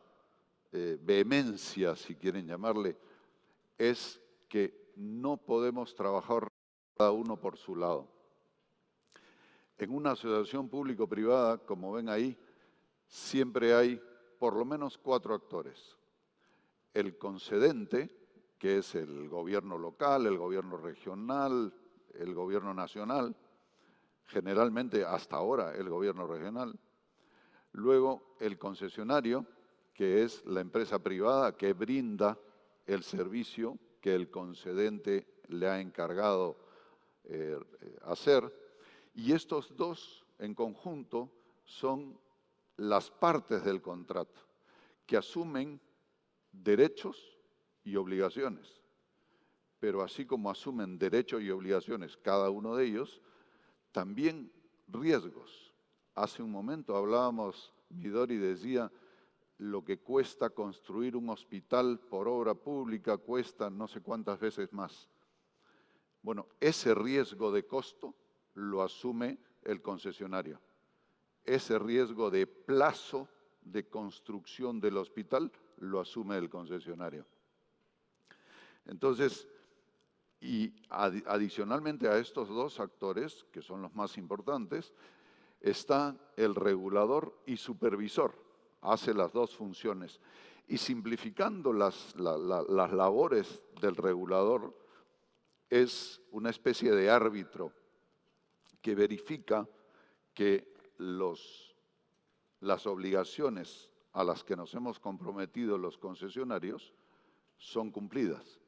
vehemencia, si quieren llamarle, es que no podemos trabajar cada uno por su lado. En una asociación público-privada, como ven ahí, siempre hay por lo menos 4 actores. El concedente, que es el gobierno local, el gobierno regional, el gobierno nacional, generalmente hasta ahora el gobierno regional. Luego el concesionario, que es la empresa privada que brinda el servicio que el concedente le ha encargado hacer. Y estos dos en conjunto son las partes del contrato que asumen derechos y obligaciones. Pero así como asumen derechos y obligaciones cada uno de ellos, también riesgos. Hace un momento hablábamos, Midori decía, lo que cuesta construir un hospital por obra pública cuesta no sé cuántas veces más. Bueno, ese riesgo de costo lo asume el concesionario. Ese riesgo de plazo de construcción del hospital lo asume el concesionario. Entonces, y adicionalmente a estos dos actores, que son los más importantes, está el regulador y supervisor. Hace las dos funciones. Y simplificando las labores del regulador, es una especie de árbitro que verifica que las obligaciones a las que nos hemos comprometido los concesionarios son cumplidas.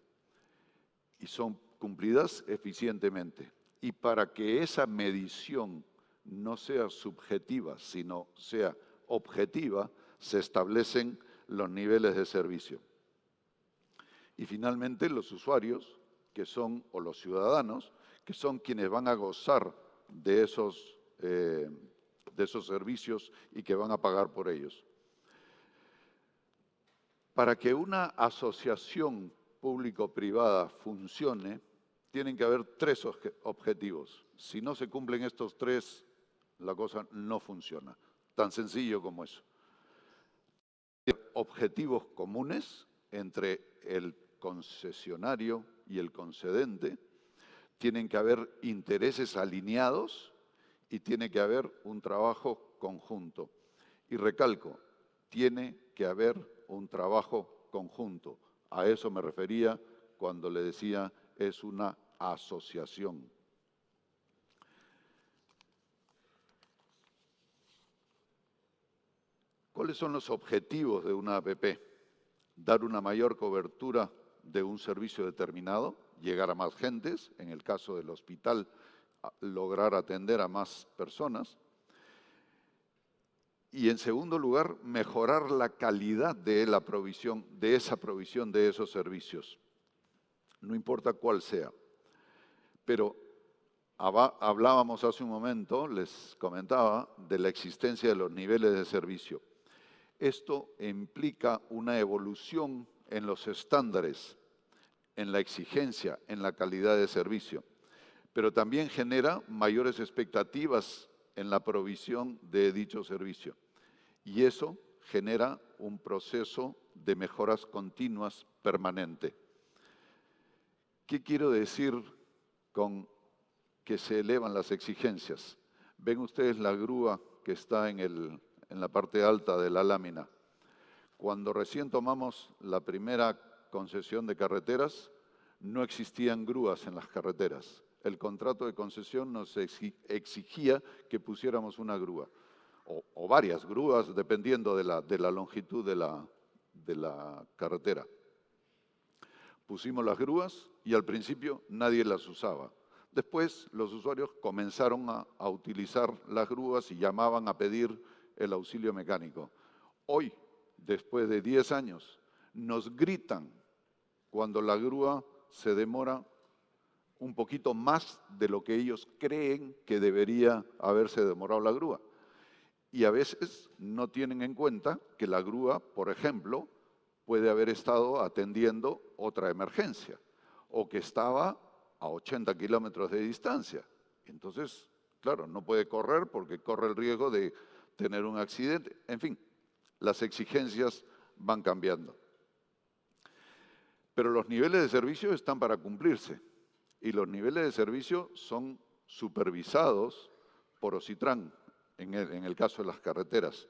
Y son cumplidas eficientemente. Y para que esa medición no sea subjetiva, sino sea objetiva, se establecen los niveles de servicio. Y finalmente los usuarios, que son, o los ciudadanos, que son quienes van a gozar de esos servicios y que van a pagar por ellos. Para que una asociación público-privada funcione, tienen que haber tres objetivos. Si no se cumplen estos tres, la cosa no funciona. Tan sencillo como eso. Objetivos comunes entre el concesionario y el concedente, tienen que haber intereses alineados y tiene que haber un trabajo conjunto. Y recalco, tiene que haber un trabajo conjunto. A eso me refería cuando le decía es una asociación. ¿Cuáles son los objetivos de una APP? Dar una mayor cobertura de un servicio determinado, llegar a más gentes, en el caso del hospital, lograr atender a más personas. Y en segundo lugar, mejorar la calidad de la provisión, de esa provisión de esos servicios. No importa cuál sea. Pero hablábamos hace un momento, les comentaba, de la existencia de los niveles de servicio. Esto implica una evolución en los estándares, en la exigencia, en la calidad de servicio, pero también genera mayores expectativas en la provisión de dicho servicio. Y eso genera un proceso de mejoras continuas permanente. ¿Qué quiero decir con que se elevan las exigencias? Ven ustedes la grúa que está en la parte alta de la lámina. Cuando recién tomamos la primera concesión de carreteras, no existían grúas en las carreteras. El contrato de concesión nos exigía que pusiéramos una grúa, o varias grúas, dependiendo de la longitud de la carretera. Pusimos las grúas y al principio nadie las usaba. Después los usuarios comenzaron a utilizar las grúas y llamaban a pedir el auxilio mecánico. Hoy, después de 10 años, nos gritan cuando la grúa se demora un poquito más de lo que ellos creen que debería haberse demorado la grúa. Y a veces no tienen en cuenta que la grúa, por ejemplo, puede haber estado atendiendo otra emergencia o que estaba a 80 kilómetros de distancia. Entonces, claro, no puede correr porque corre el riesgo de tener un accidente. En fin, las exigencias van cambiando. Pero los niveles de servicio están para cumplirse y los niveles de servicio son supervisados por Ocitran, en el caso de las carreteras.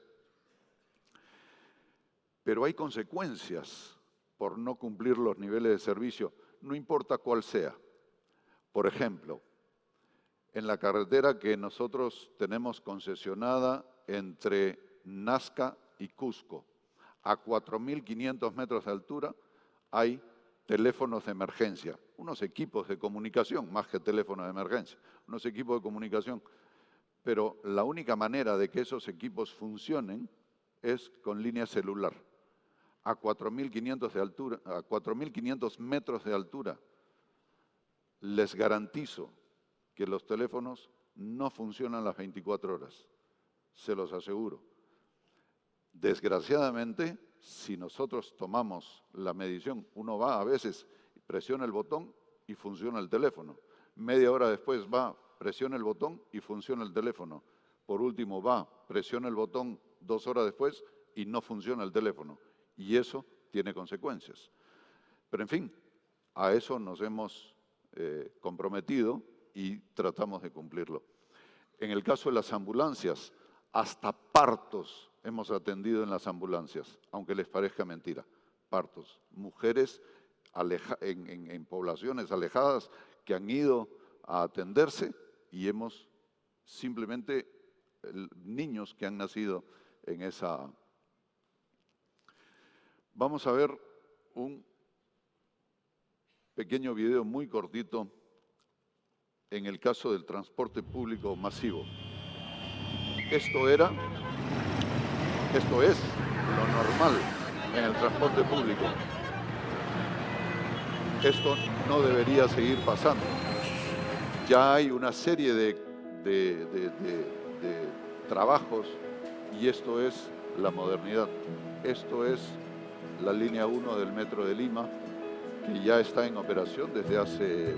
Pero hay consecuencias por no cumplir los niveles de servicio, no importa cuál sea. Por ejemplo, en la carretera que nosotros tenemos concesionada entre Nazca y Cusco. A 4.500 metros de altura hay teléfonos de emergencia, unos equipos de comunicación, más que teléfonos de emergencia, unos equipos de comunicación. Pero la única manera de que esos equipos funcionen es con línea celular. A 4.500 de altura, a 4.500 metros de altura, les garantizo que los teléfonos no funcionan las 24 horas, se los aseguro. Desgraciadamente, si nosotros tomamos la medición, uno va a veces, presiona el botón y funciona el teléfono. Media hora después va, presiona el botón y funciona el teléfono. Por último va, presiona el botón 2 horas después y no funciona el teléfono. Y eso tiene consecuencias. Pero en fin, a eso nos hemos comprometido y tratamos de cumplirlo. En el caso de las ambulancias, hasta partos hemos atendido en las ambulancias, aunque les parezca mentira. Partos. Mujeres en poblaciones alejadas que han ido a atenderse y hemos simplemente niños que han nacido en esa. Vamos a ver un pequeño video muy cortito en el caso del transporte público masivo. Esto es lo normal en el transporte público. Esto no debería seguir pasando. Ya hay una serie de trabajos y esto es la modernidad. Esto es la línea 1 del Metro de Lima, que ya está en operación desde hace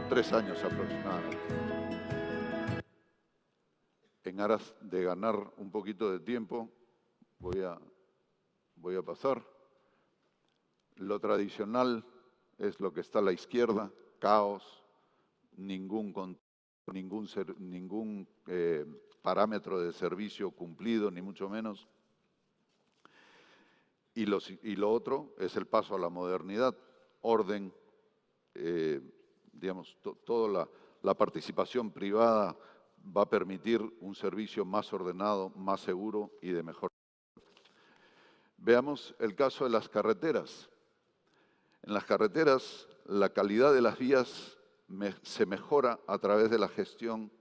3 años aproximadamente. En aras de ganar un poquito de tiempo, voy a pasar. Lo tradicional es lo que está a la izquierda, caos, ningún parámetro de servicio cumplido, ni mucho menos. Y lo otro es el paso a la modernidad, orden, digamos, toda la participación privada va a permitir un servicio más ordenado, más seguro y de mejor. Veamos el caso de las carreteras. En las carreteras, la calidad de las vías se mejora a través de la gestión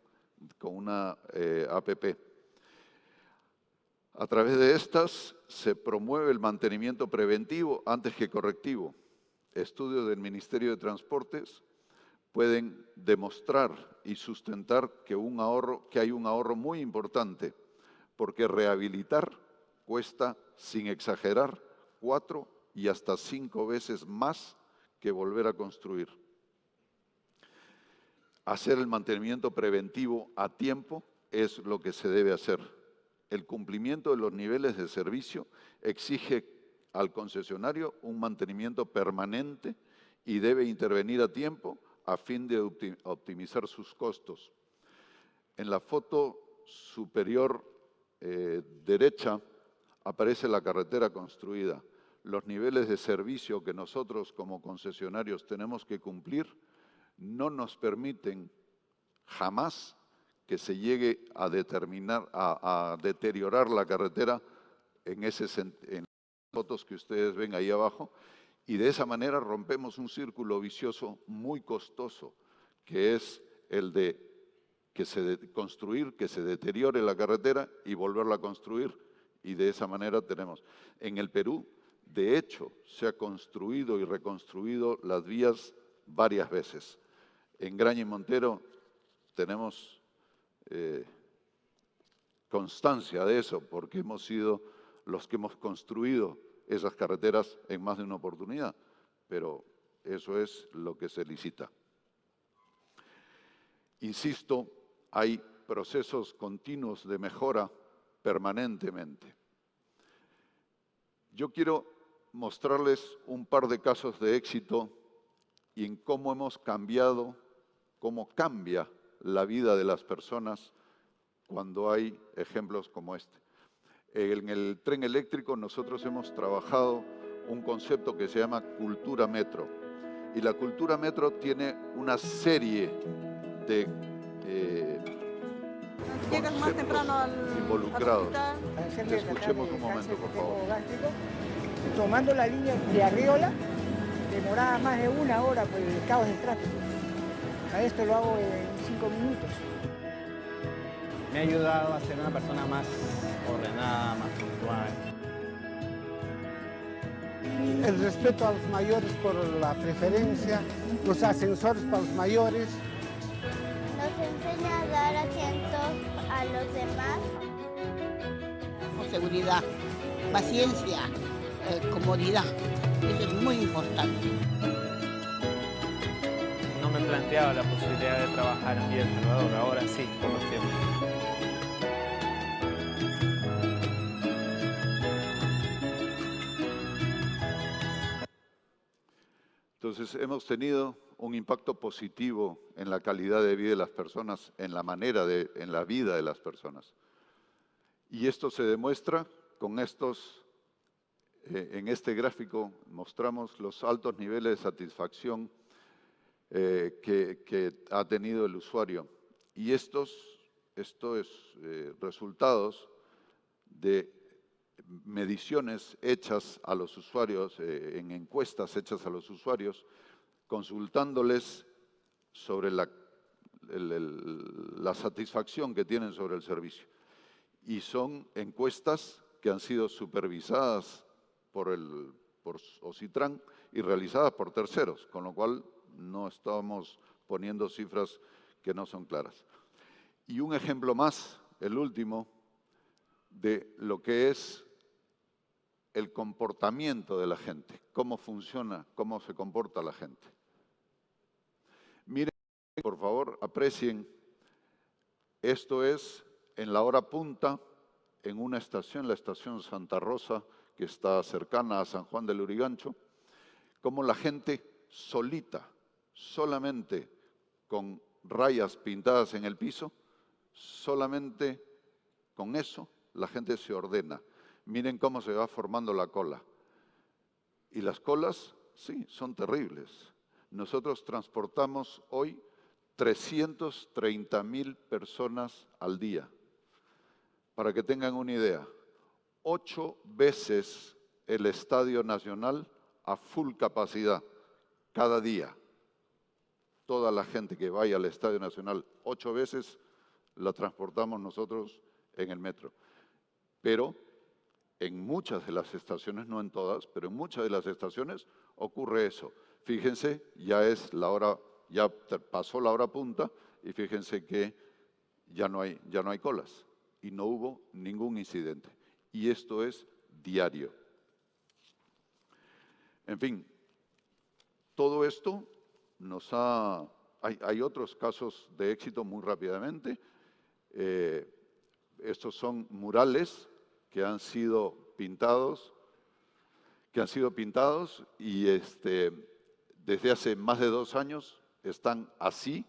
con una APP. A través de estas se promueve el mantenimiento preventivo antes que correctivo. Estudios del Ministerio de Transportes pueden demostrar y sustentar que hay un ahorro muy importante, porque rehabilitar cuesta, sin exagerar, 4 y hasta 5 veces más que volver a construir. Hacer el mantenimiento preventivo a tiempo es lo que se debe hacer. El cumplimiento de los niveles de servicio exige al concesionario un mantenimiento permanente y debe intervenir a tiempo a fin de optimizar sus costos. En la foto superior derecha aparece la carretera construida. Los niveles de servicio que nosotros como concesionarios tenemos que cumplir no nos permiten jamás que se llegue a deteriorar la carretera en las fotos que ustedes ven ahí abajo, y de esa manera rompemos un círculo vicioso muy costoso, que es el de construir, que se deteriore la carretera y volverla a construir, y de esa manera tenemos. En el Perú, de hecho, se ha construido y reconstruido las vías varias veces. En Graña y Montero tenemos constancia de eso, porque hemos sido los que hemos construido esas carreteras en más de una oportunidad, pero eso es lo que se licita. Insisto, hay procesos continuos de mejora permanentemente. Yo quiero mostrarles un par de casos de éxito y en cómo hemos cambiado, cómo cambia la vida de las personas cuando hay ejemplos como este. En el tren eléctrico nosotros hemos trabajado un concepto que se llama cultura metro. Y la cultura metro tiene una serie de
Llegas más
conceptos
temprano al
involucrados.
hospital.
Escuchemos un momento, por favor.
Tomando la línea de Arriola, demoraba más de 1 hora por el caos del tráfico. A esto lo hago en 5 minutos.
Me ha ayudado a ser una persona más ordenada, más puntual.
El respeto a los mayores por la preferencia, los ascensores para los mayores.
Nos enseña a dar asientos a los demás.
Seguridad, paciencia, comodidad. Eso es muy importante.
No me planteaba la posibilidad de trabajar en Villa El Salvador, ahora sí, como siempre.
Entonces, hemos tenido un impacto positivo en la calidad de vida de las personas, en la vida de las personas. Y esto se demuestra con estos, en este gráfico mostramos los altos niveles de satisfacción que ha tenido el usuario. Y estos resultados de mediciones hechas a los usuarios, en encuestas hechas a los usuarios, consultándoles sobre la satisfacción que tienen sobre el servicio. Y son encuestas que han sido supervisadas por Ocitran y realizadas por terceros, con lo cual no estamos poniendo cifras que no son claras. Y un ejemplo más, el último, de lo que es el comportamiento de la gente, cómo funciona, cómo se comporta la gente. Miren, por favor, aprecien, esto es en la hora punta, en una estación, la estación Santa Rosa, que está cercana a San Juan del Lurigancho, cómo la gente solita, solamente con rayas pintadas en el piso, solamente con eso la gente se ordena. Miren cómo se va formando la cola. Y las colas, sí, son terribles. Nosotros transportamos hoy 330.000 personas al día. Para que tengan una idea, 8 veces el Estadio Nacional a full capacidad cada día. Toda la gente que vaya al Estadio Nacional 8 veces la transportamos nosotros en el metro. Pero en muchas de las estaciones, no en todas, pero en muchas de las estaciones ocurre eso. Fíjense, ya es la hora, ya pasó la hora punta y fíjense que ya no hay colas y no hubo ningún incidente. Y esto es diario. En fin, todo esto nos ha... Hay otros casos de éxito muy rápidamente. Estos son murales que han sido pintados y desde hace más de 2 años están así.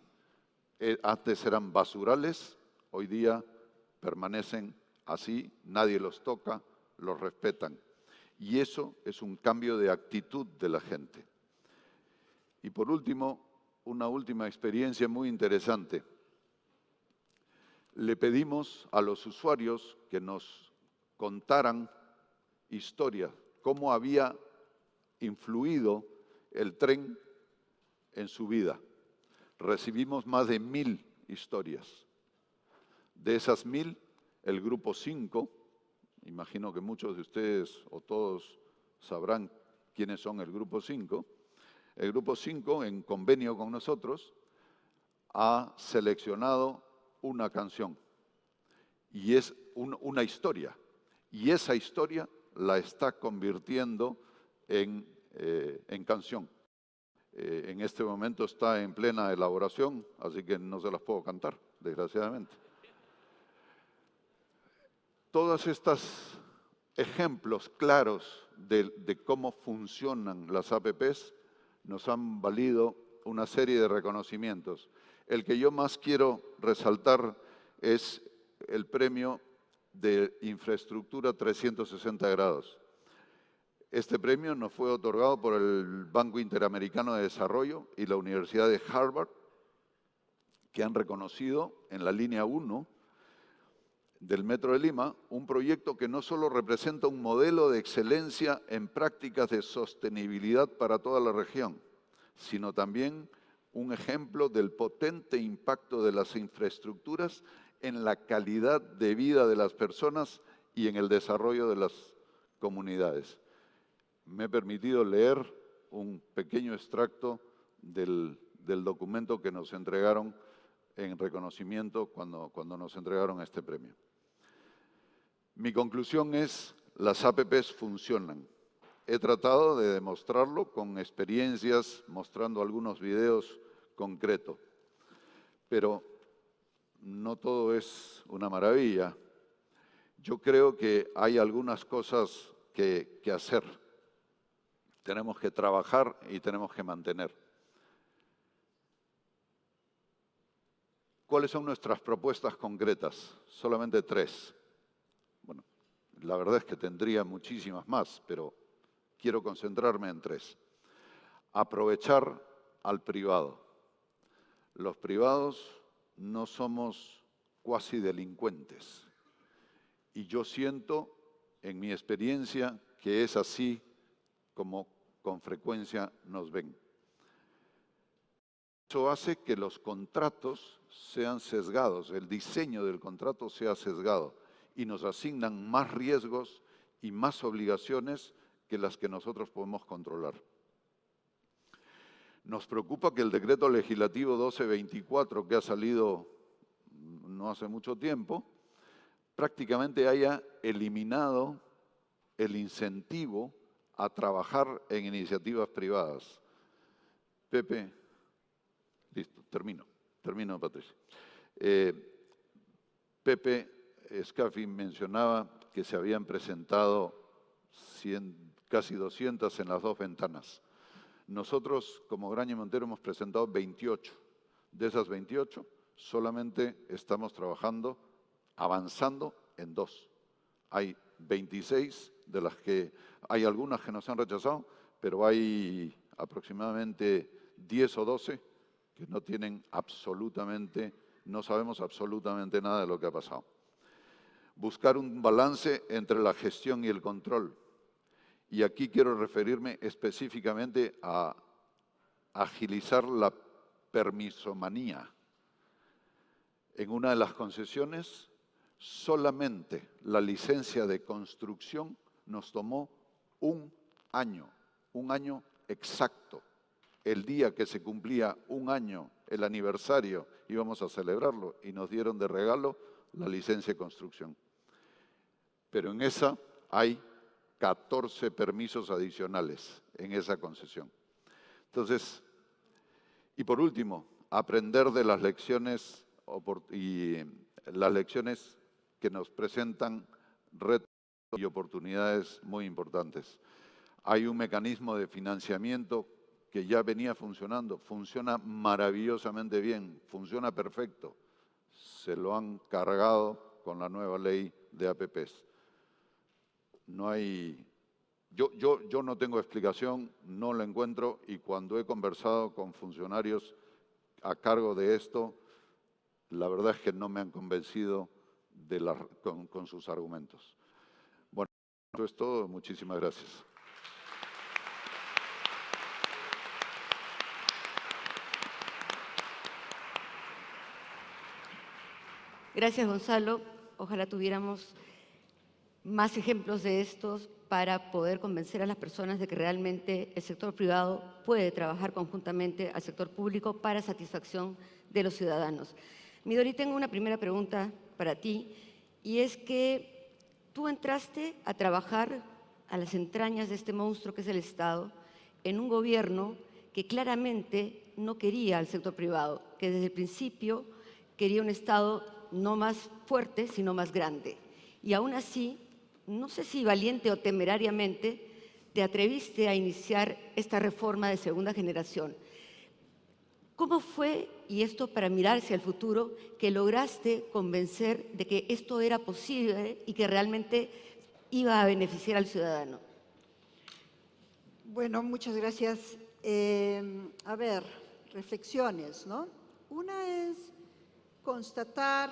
Antes eran basurales, hoy día permanecen así, nadie los toca, los respetan. Y eso es un cambio de actitud de la gente. Y por último, una última experiencia muy interesante. Le pedimos a los usuarios que nos contaran historias, cómo había influido el tren en su vida. Recibimos más de 1000 historias. De esas 1000, el grupo 5, imagino que muchos de ustedes o todos sabrán quiénes son el grupo 5. El grupo 5, en convenio con nosotros, ha seleccionado una canción y es una historia. Y esa historia la está convirtiendo en canción. En este momento está en plena elaboración, así que no se las puedo cantar, desgraciadamente. Todos estos ejemplos claros de cómo funcionan las APPs nos han valido una serie de reconocimientos. El que yo más quiero resaltar es el premio de Infraestructura 360 grados. Este premio nos fue otorgado por el Banco Interamericano de Desarrollo y la Universidad de Harvard, que han reconocido en la línea 1 del Metro de Lima un proyecto que no solo representa un modelo de excelencia en prácticas de sostenibilidad para toda la región, sino también un ejemplo del potente impacto de las infraestructuras en la calidad de vida de las personas y en el desarrollo de las comunidades. Me he permitido leer un pequeño extracto del documento que nos entregaron en reconocimiento cuando nos entregaron este premio. Mi conclusión es: las APPs funcionan. He tratado de demostrarlo con experiencias, mostrando algunos videos concretos. Pero no todo es una maravilla. Yo creo que hay algunas cosas que hacer. Tenemos que trabajar y tenemos que mantener. ¿Cuáles son nuestras propuestas concretas? Solamente 3. Bueno, la verdad es que tendría muchísimas más, pero quiero concentrarme en 3. Aprovechar al privado. Los privados no somos cuasi delincuentes. Y yo siento, en mi experiencia, que es así como con frecuencia nos ven. Eso hace que los contratos sean sesgados, el diseño del contrato sea sesgado y nos asignan más riesgos y más obligaciones que las que nosotros podemos controlar. Nos preocupa que el decreto legislativo 1224, que ha salido no hace mucho tiempo, prácticamente haya eliminado el incentivo a trabajar en iniciativas privadas. Pepe, listo, termino, Patricia. Pepe Scafi mencionaba que se habían presentado casi 200 en las 2 ventanas. Nosotros, como Graña y Montero, hemos presentado 28. De esas 28, solamente estamos trabajando, avanzando en 2. Hay 26 de las que hay algunas que nos han rechazado, pero hay aproximadamente 10 o 12 que no tienen absolutamente, no sabemos absolutamente nada de lo que ha pasado. Buscar un balance entre la gestión y el control. Y aquí quiero referirme específicamente a agilizar la permisomanía. En una de las concesiones, solamente la licencia de construcción nos tomó un año exacto. El día que se cumplía un año, el aniversario, íbamos a celebrarlo y nos dieron de regalo la licencia de construcción. Pero en esa hay 14 permisos adicionales en esa concesión. Entonces, y por último, aprender de las lecciones que nos presentan retos y oportunidades muy importantes. Hay un mecanismo de financiamiento que ya venía funcionando, funciona maravillosamente bien, funciona perfecto. Se lo han cargado con la nueva ley de APPs. No hay, yo no tengo explicación, no la encuentro, y cuando he conversado con funcionarios a cargo de esto, la verdad es que no me han convencido con sus argumentos. Bueno, eso es todo. Muchísimas gracias.
Gracias, Gonzalo. Ojalá tuviéramos más ejemplos de estos para poder convencer a las personas de que realmente el sector privado puede trabajar conjuntamente al sector público para satisfacción de los ciudadanos. Midori, tengo una primera pregunta para ti, y es que tú entraste a trabajar a las entrañas de este monstruo que es el Estado en un gobierno que claramente no quería al sector privado, que desde el principio quería un Estado no más fuerte, sino más grande. Y aún así, no sé si valiente o temerariamente, te atreviste a iniciar esta reforma de segunda generación. ¿Cómo fue, y esto para mirar hacia el futuro, que lograste convencer de que esto era posible y que realmente iba a beneficiar al ciudadano?
Bueno, muchas gracias. A ver, reflexiones, ¿no? Una es constatar,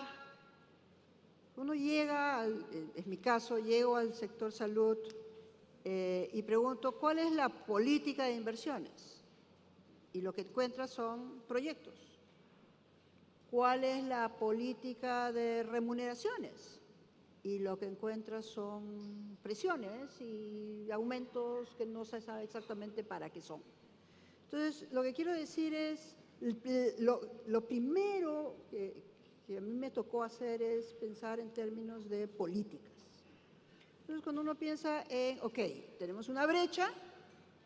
uno llega, en mi caso, llego al sector salud y pregunto, ¿cuál es la política de inversiones? Y lo que encuentras son proyectos. ¿Cuál es la política de remuneraciones? Y lo que encuentras son presiones y aumentos que no se sabe exactamente para qué son. Entonces, lo que quiero decir es, lo primero que a mí me tocó hacer es pensar en términos de políticas. Entonces, cuando uno piensa en, ok, tenemos una brecha,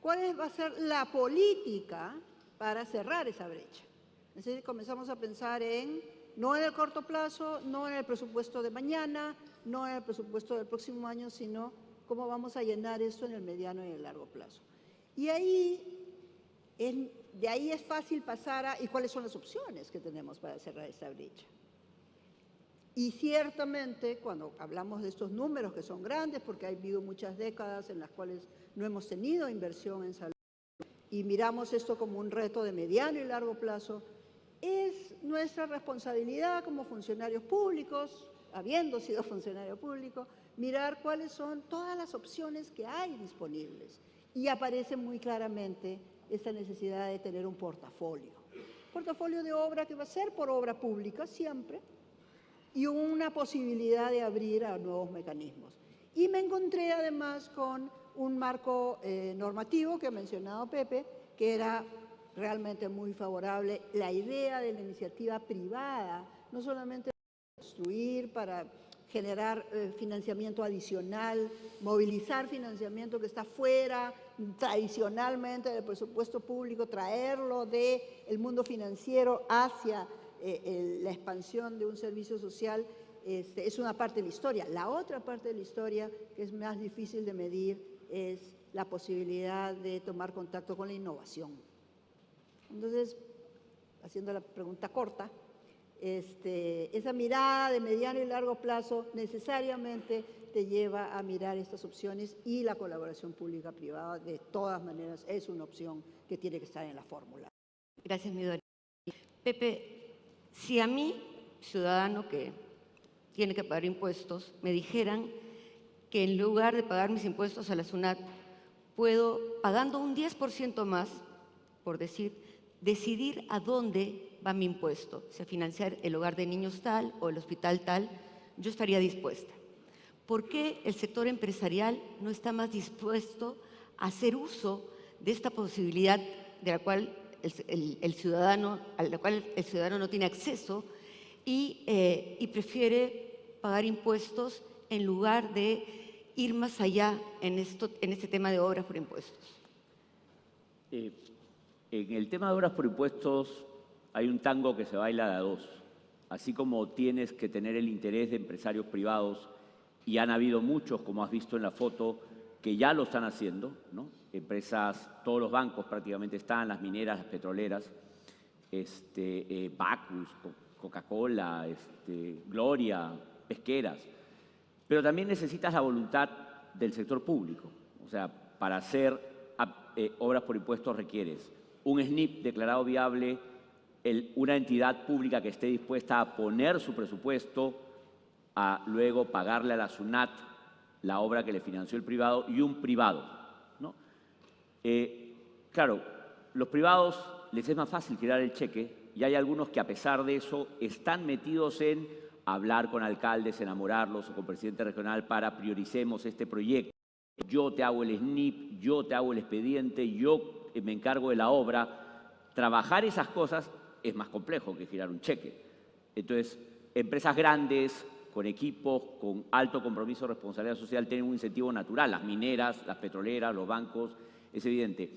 ¿cuál va a ser la política para cerrar esa brecha? Es decir, comenzamos a pensar no en el corto plazo, no en el presupuesto de mañana, no en el presupuesto del próximo año, sino cómo vamos a llenar esto en el mediano y el largo plazo. Y de ahí es fácil pasar a, ¿y cuáles son las opciones que tenemos para cerrar esta brecha? Y ciertamente, cuando hablamos de estos números que son grandes, porque ha habido muchas décadas en las cuales no hemos tenido inversión en salud, y miramos esto como un reto de mediano y largo plazo, es nuestra responsabilidad como funcionarios públicos, habiendo sido funcionario público, mirar cuáles son todas las opciones que hay disponibles. Y aparece muy claramente esta necesidad de tener un portafolio. Portafolio de obra que va a ser por obra pública siempre, y una posibilidad de abrir a nuevos mecanismos. Y me encontré además con un marco normativo que ha mencionado Pepe, que era realmente muy favorable. La idea de la iniciativa privada, no solamente para construir, para generar financiamiento adicional, movilizar financiamiento que está fuera tradicionalmente del presupuesto público, traerlo del mundo financiero hacia la expansión de un servicio social, es una parte de la historia. La otra parte de la historia, que es más difícil de medir, es la posibilidad de tomar contacto con la innovación. Entonces, haciendo la pregunta corta, esa mirada de mediano y largo plazo necesariamente te lleva a mirar estas opciones, y la colaboración pública-privada de todas maneras es una opción que tiene que estar en la fórmula.
Gracias, Midori. Pepe, si a mí, ciudadano que tiene que pagar impuestos, me dijeran que en lugar de pagar mis impuestos a la SUNAT, puedo, pagando un 10% más, por decir, decidir a dónde va mi impuesto, si a financiar el hogar de niños tal o el hospital tal, yo estaría dispuesta. ¿Por qué el sector empresarial no está más dispuesto a hacer uso de esta posibilidad de la cual el ciudadano no tiene acceso y prefiere pagar impuestos en lugar de ir más allá en este tema de obras por impuestos?
En el tema de obras por impuestos hay un tango que se baila de a dos. Así como tienes que tener el interés de empresarios privados, y han habido muchos, como has visto en la foto, que ya lo están haciendo, ¿no? Empresas, todos los bancos prácticamente están, las mineras, las petroleras, Bacus, Coca-Cola, Gloria, pesqueras. Pero también necesitas la voluntad del sector público. O sea, para hacer obras por impuestos requieres un SNIP declarado viable, una entidad pública que esté dispuesta a poner su presupuesto, a luego pagarle a la SUNAT la obra que le financió el privado, y un privado, ¿no? Claro, los privados les es más fácil tirar el cheque, y hay algunos que a pesar de eso están metidos en hablar con alcaldes, enamorarlos, o con presidente regional para prioricemos este proyecto. Yo te hago el SNIP, yo te hago el expediente, yo me encargo de la obra. Trabajar esas cosas es más complejo que girar un cheque. Entonces, empresas grandes, con equipos, con alto compromiso de responsabilidad social, tienen un incentivo natural. Las mineras, las petroleras, los bancos, es evidente.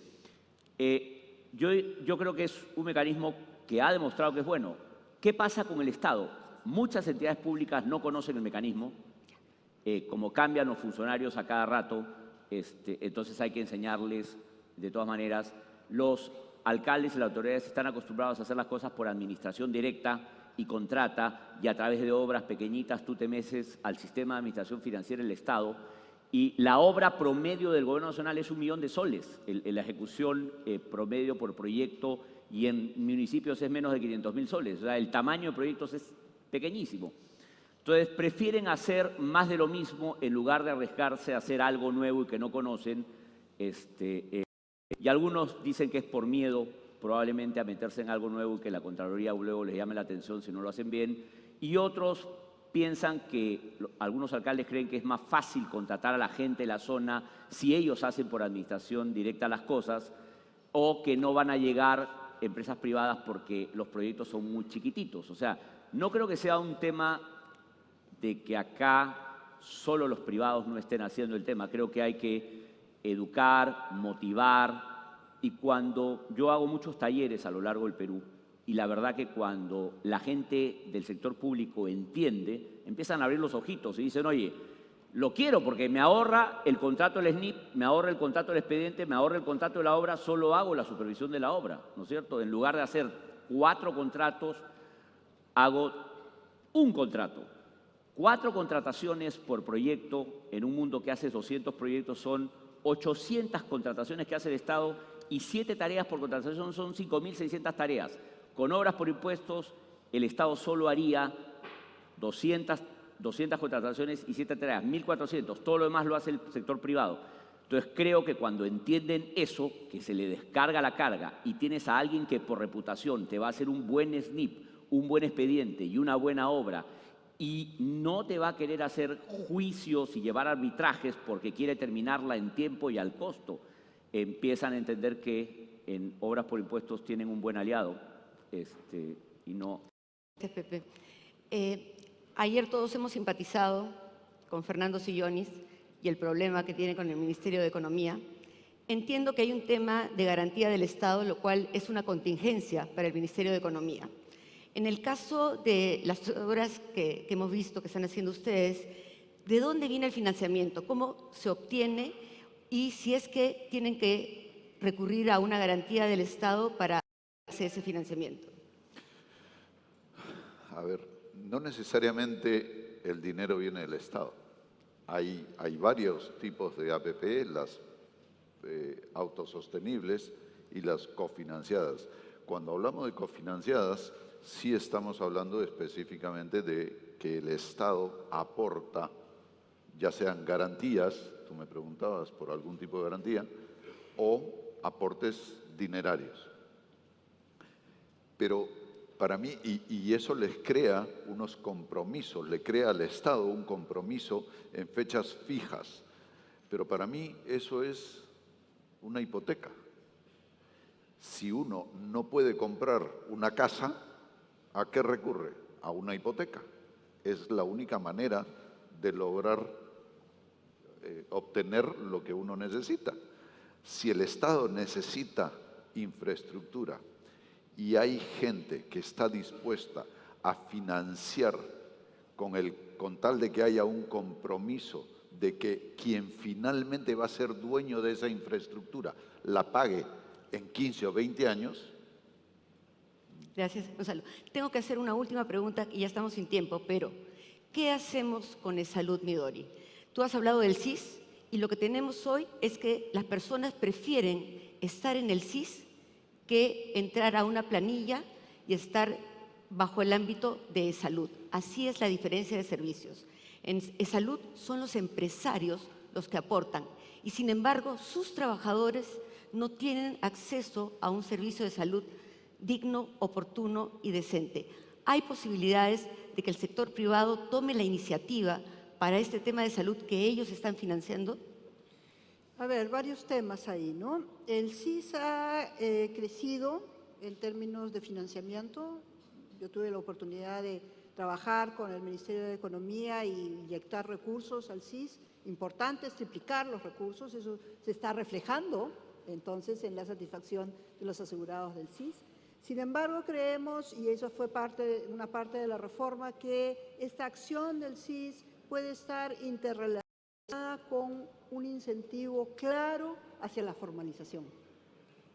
Yo creo que es un mecanismo que ha demostrado que es bueno. ¿Qué pasa con el Estado? Muchas entidades públicas no conocen el mecanismo. Como cambian los funcionarios a cada rato, entonces hay que enseñarles de todas maneras. Los alcaldes y las autoridades están acostumbrados a hacer las cosas por administración directa y contrata, y a través de obras pequeñitas tú te metes al sistema de administración financiera del Estado, y la obra promedio del Gobierno Nacional es 1 millón de soles, la ejecución promedio por proyecto, y en municipios es menos de 500.000 soles. O sea, el tamaño de proyectos es pequeñísimo. Entonces, prefieren hacer más de lo mismo en lugar de arriesgarse a hacer algo nuevo y que no conocen. Y algunos dicen que es por miedo, probablemente, a meterse en algo nuevo y que la Contraloría luego les llame la atención si no lo hacen bien. Y otros piensan que, algunos alcaldes creen que es más fácil contratar a la gente de la zona si ellos hacen por administración directa las cosas, o que no van a llegar empresas privadas porque los proyectos son muy chiquititos. O sea, no creo que sea un tema de que acá solo los privados no estén haciendo el tema. Creo que hay que educar, motivar, y cuando yo hago muchos talleres a lo largo del Perú, y la verdad que cuando la gente del sector público entiende, empiezan a abrir los ojitos y dicen, oye, lo quiero porque me ahorra el contrato del SNIP, me ahorra el contrato del expediente, me ahorra el contrato de la obra, solo hago la supervisión de la obra, ¿no es cierto? En lugar de hacer 4 contratos, hago un contrato. 4 contrataciones por proyecto en un mundo que hace 200 proyectos son 800 contrataciones que hace el Estado, y 7 tareas por contratación son 5.600 tareas. Con obras por impuestos, el Estado solo haría 200 contrataciones y 7 tareas, 1.400. Todo lo demás lo hace el sector privado. Entonces, creo que cuando entienden eso, que se le descarga la carga y tienes a alguien que por reputación te va a hacer un buen SNIP, un buen expediente y una buena obra, y no te va a querer hacer juicios y llevar arbitrajes porque quiere terminarla en tiempo y al costo, empiezan a entender que en obras por impuestos tienen un buen aliado, y no.
Gracias, Pepe. Ayer todos hemos simpatizado con Fernando Sillonis y el problema que tiene con el Ministerio de Economía. Entiendo que hay un tema de garantía del Estado, lo cual es una contingencia para el Ministerio de Economía. En el caso de las obras que hemos visto que están haciendo ustedes, ¿de dónde viene el financiamiento? ¿Cómo se obtiene? Y si es que tienen que recurrir a una garantía del Estado para hacer ese financiamiento.
A ver, no necesariamente el dinero viene del Estado. Hay varios tipos de APP, las autosostenibles y las cofinanciadas. Cuando hablamos de cofinanciadas, sí estamos hablando específicamente de que el Estado aporta, ya sean garantías, tú me preguntabas por algún tipo de garantía, o aportes dinerarios. Pero para mí, y eso les crea unos compromisos, le crea al Estado un compromiso en fechas fijas, pero para mí eso es una hipoteca. Si uno no puede comprar una casa, ¿a qué recurre? A una hipoteca. Es la única manera de lograr obtener lo que uno necesita. Si el Estado necesita infraestructura y hay gente que está dispuesta a financiar con tal de que haya un compromiso de que quien finalmente va a ser dueño de esa infraestructura la pague en 15 o 20 años.
Gracias, Gonzalo. Tengo que hacer una última pregunta y ya estamos sin tiempo, pero ¿qué hacemos con ESalud Midori? Tú has hablado del CIS y lo que tenemos hoy es que las personas prefieren estar en el CIS que entrar a una planilla y estar bajo el ámbito de ESalud. Así es la diferencia de servicios. En ESalud son los empresarios los que aportan y, sin embargo, sus trabajadores no tienen acceso a un servicio de salud digno, oportuno y decente. ¿Hay posibilidades de que el sector privado tome la iniciativa para este tema de salud que ellos están financiando?
A ver, varios temas ahí, ¿no? El CIS ha crecido en términos de financiamiento. Yo tuve la oportunidad de trabajar con el Ministerio de Economía y inyectar recursos al CIS, importantes, triplicar los recursos, eso se está reflejando entonces en la satisfacción de los asegurados del CIS. Sin embargo, creemos, y eso fue una parte de la reforma, que esta acción del CIS puede estar interrelacionada con un incentivo claro hacia la formalización.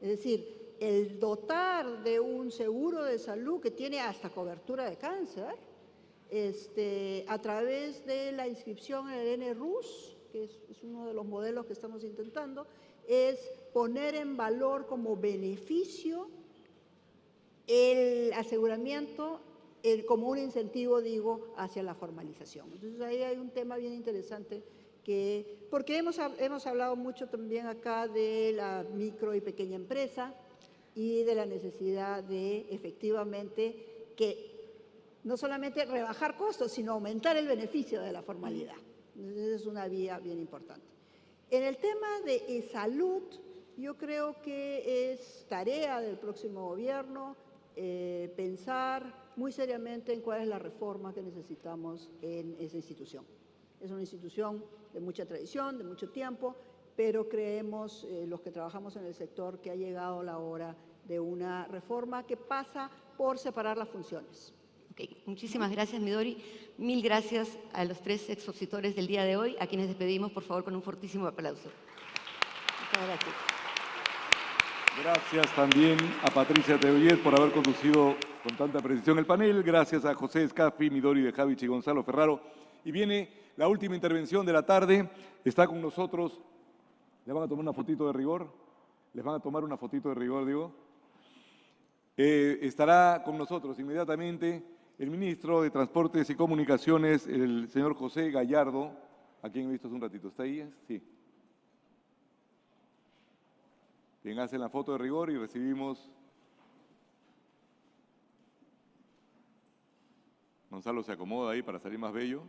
Es decir, el dotar de un seguro de salud que tiene hasta cobertura de cáncer, a través de la inscripción en el NRUS, que es uno de los modelos que estamos intentando, es poner en valor como beneficio el aseguramiento como un incentivo, digo, hacia la formalización. Entonces ahí hay un tema bien interesante porque hemos hablado mucho también acá de la micro y pequeña empresa y de la necesidad de efectivamente que no solamente rebajar costos, sino aumentar el beneficio de la formalidad. Entonces es una vía bien importante. En el tema de salud, yo creo que es tarea del próximo gobierno pensar muy seriamente en cuál es la reforma que necesitamos en esa institución. Es una institución de mucha tradición, de mucho tiempo, pero creemos, los que trabajamos en el sector, que ha llegado la hora de una reforma que pasa por separar las funciones.
Okay. Muchísimas gracias, Midori. Mil gracias a los 3 expositores del día de hoy, a quienes despedimos, por favor, con un fortísimo aplauso.
Muchas gracias.
Gracias también a Patricia Teullet por haber conducido con tanta precisión el panel. Gracias a José Escafi, Midori de Javich y Gonzalo Ferraro. Y viene la última intervención de la tarde. Está con nosotros. ¿Le van a tomar una fotito de rigor? ¿Les van a tomar una fotito de rigor, digo? Estará con nosotros inmediatamente el ministro de Transportes y Comunicaciones, el señor José Gallardo, a quien he visto hace un ratito. ¿Está ahí? Sí. Bien, hacen la foto de rigor y recibimos. Gonzalo se acomoda ahí para salir más bello.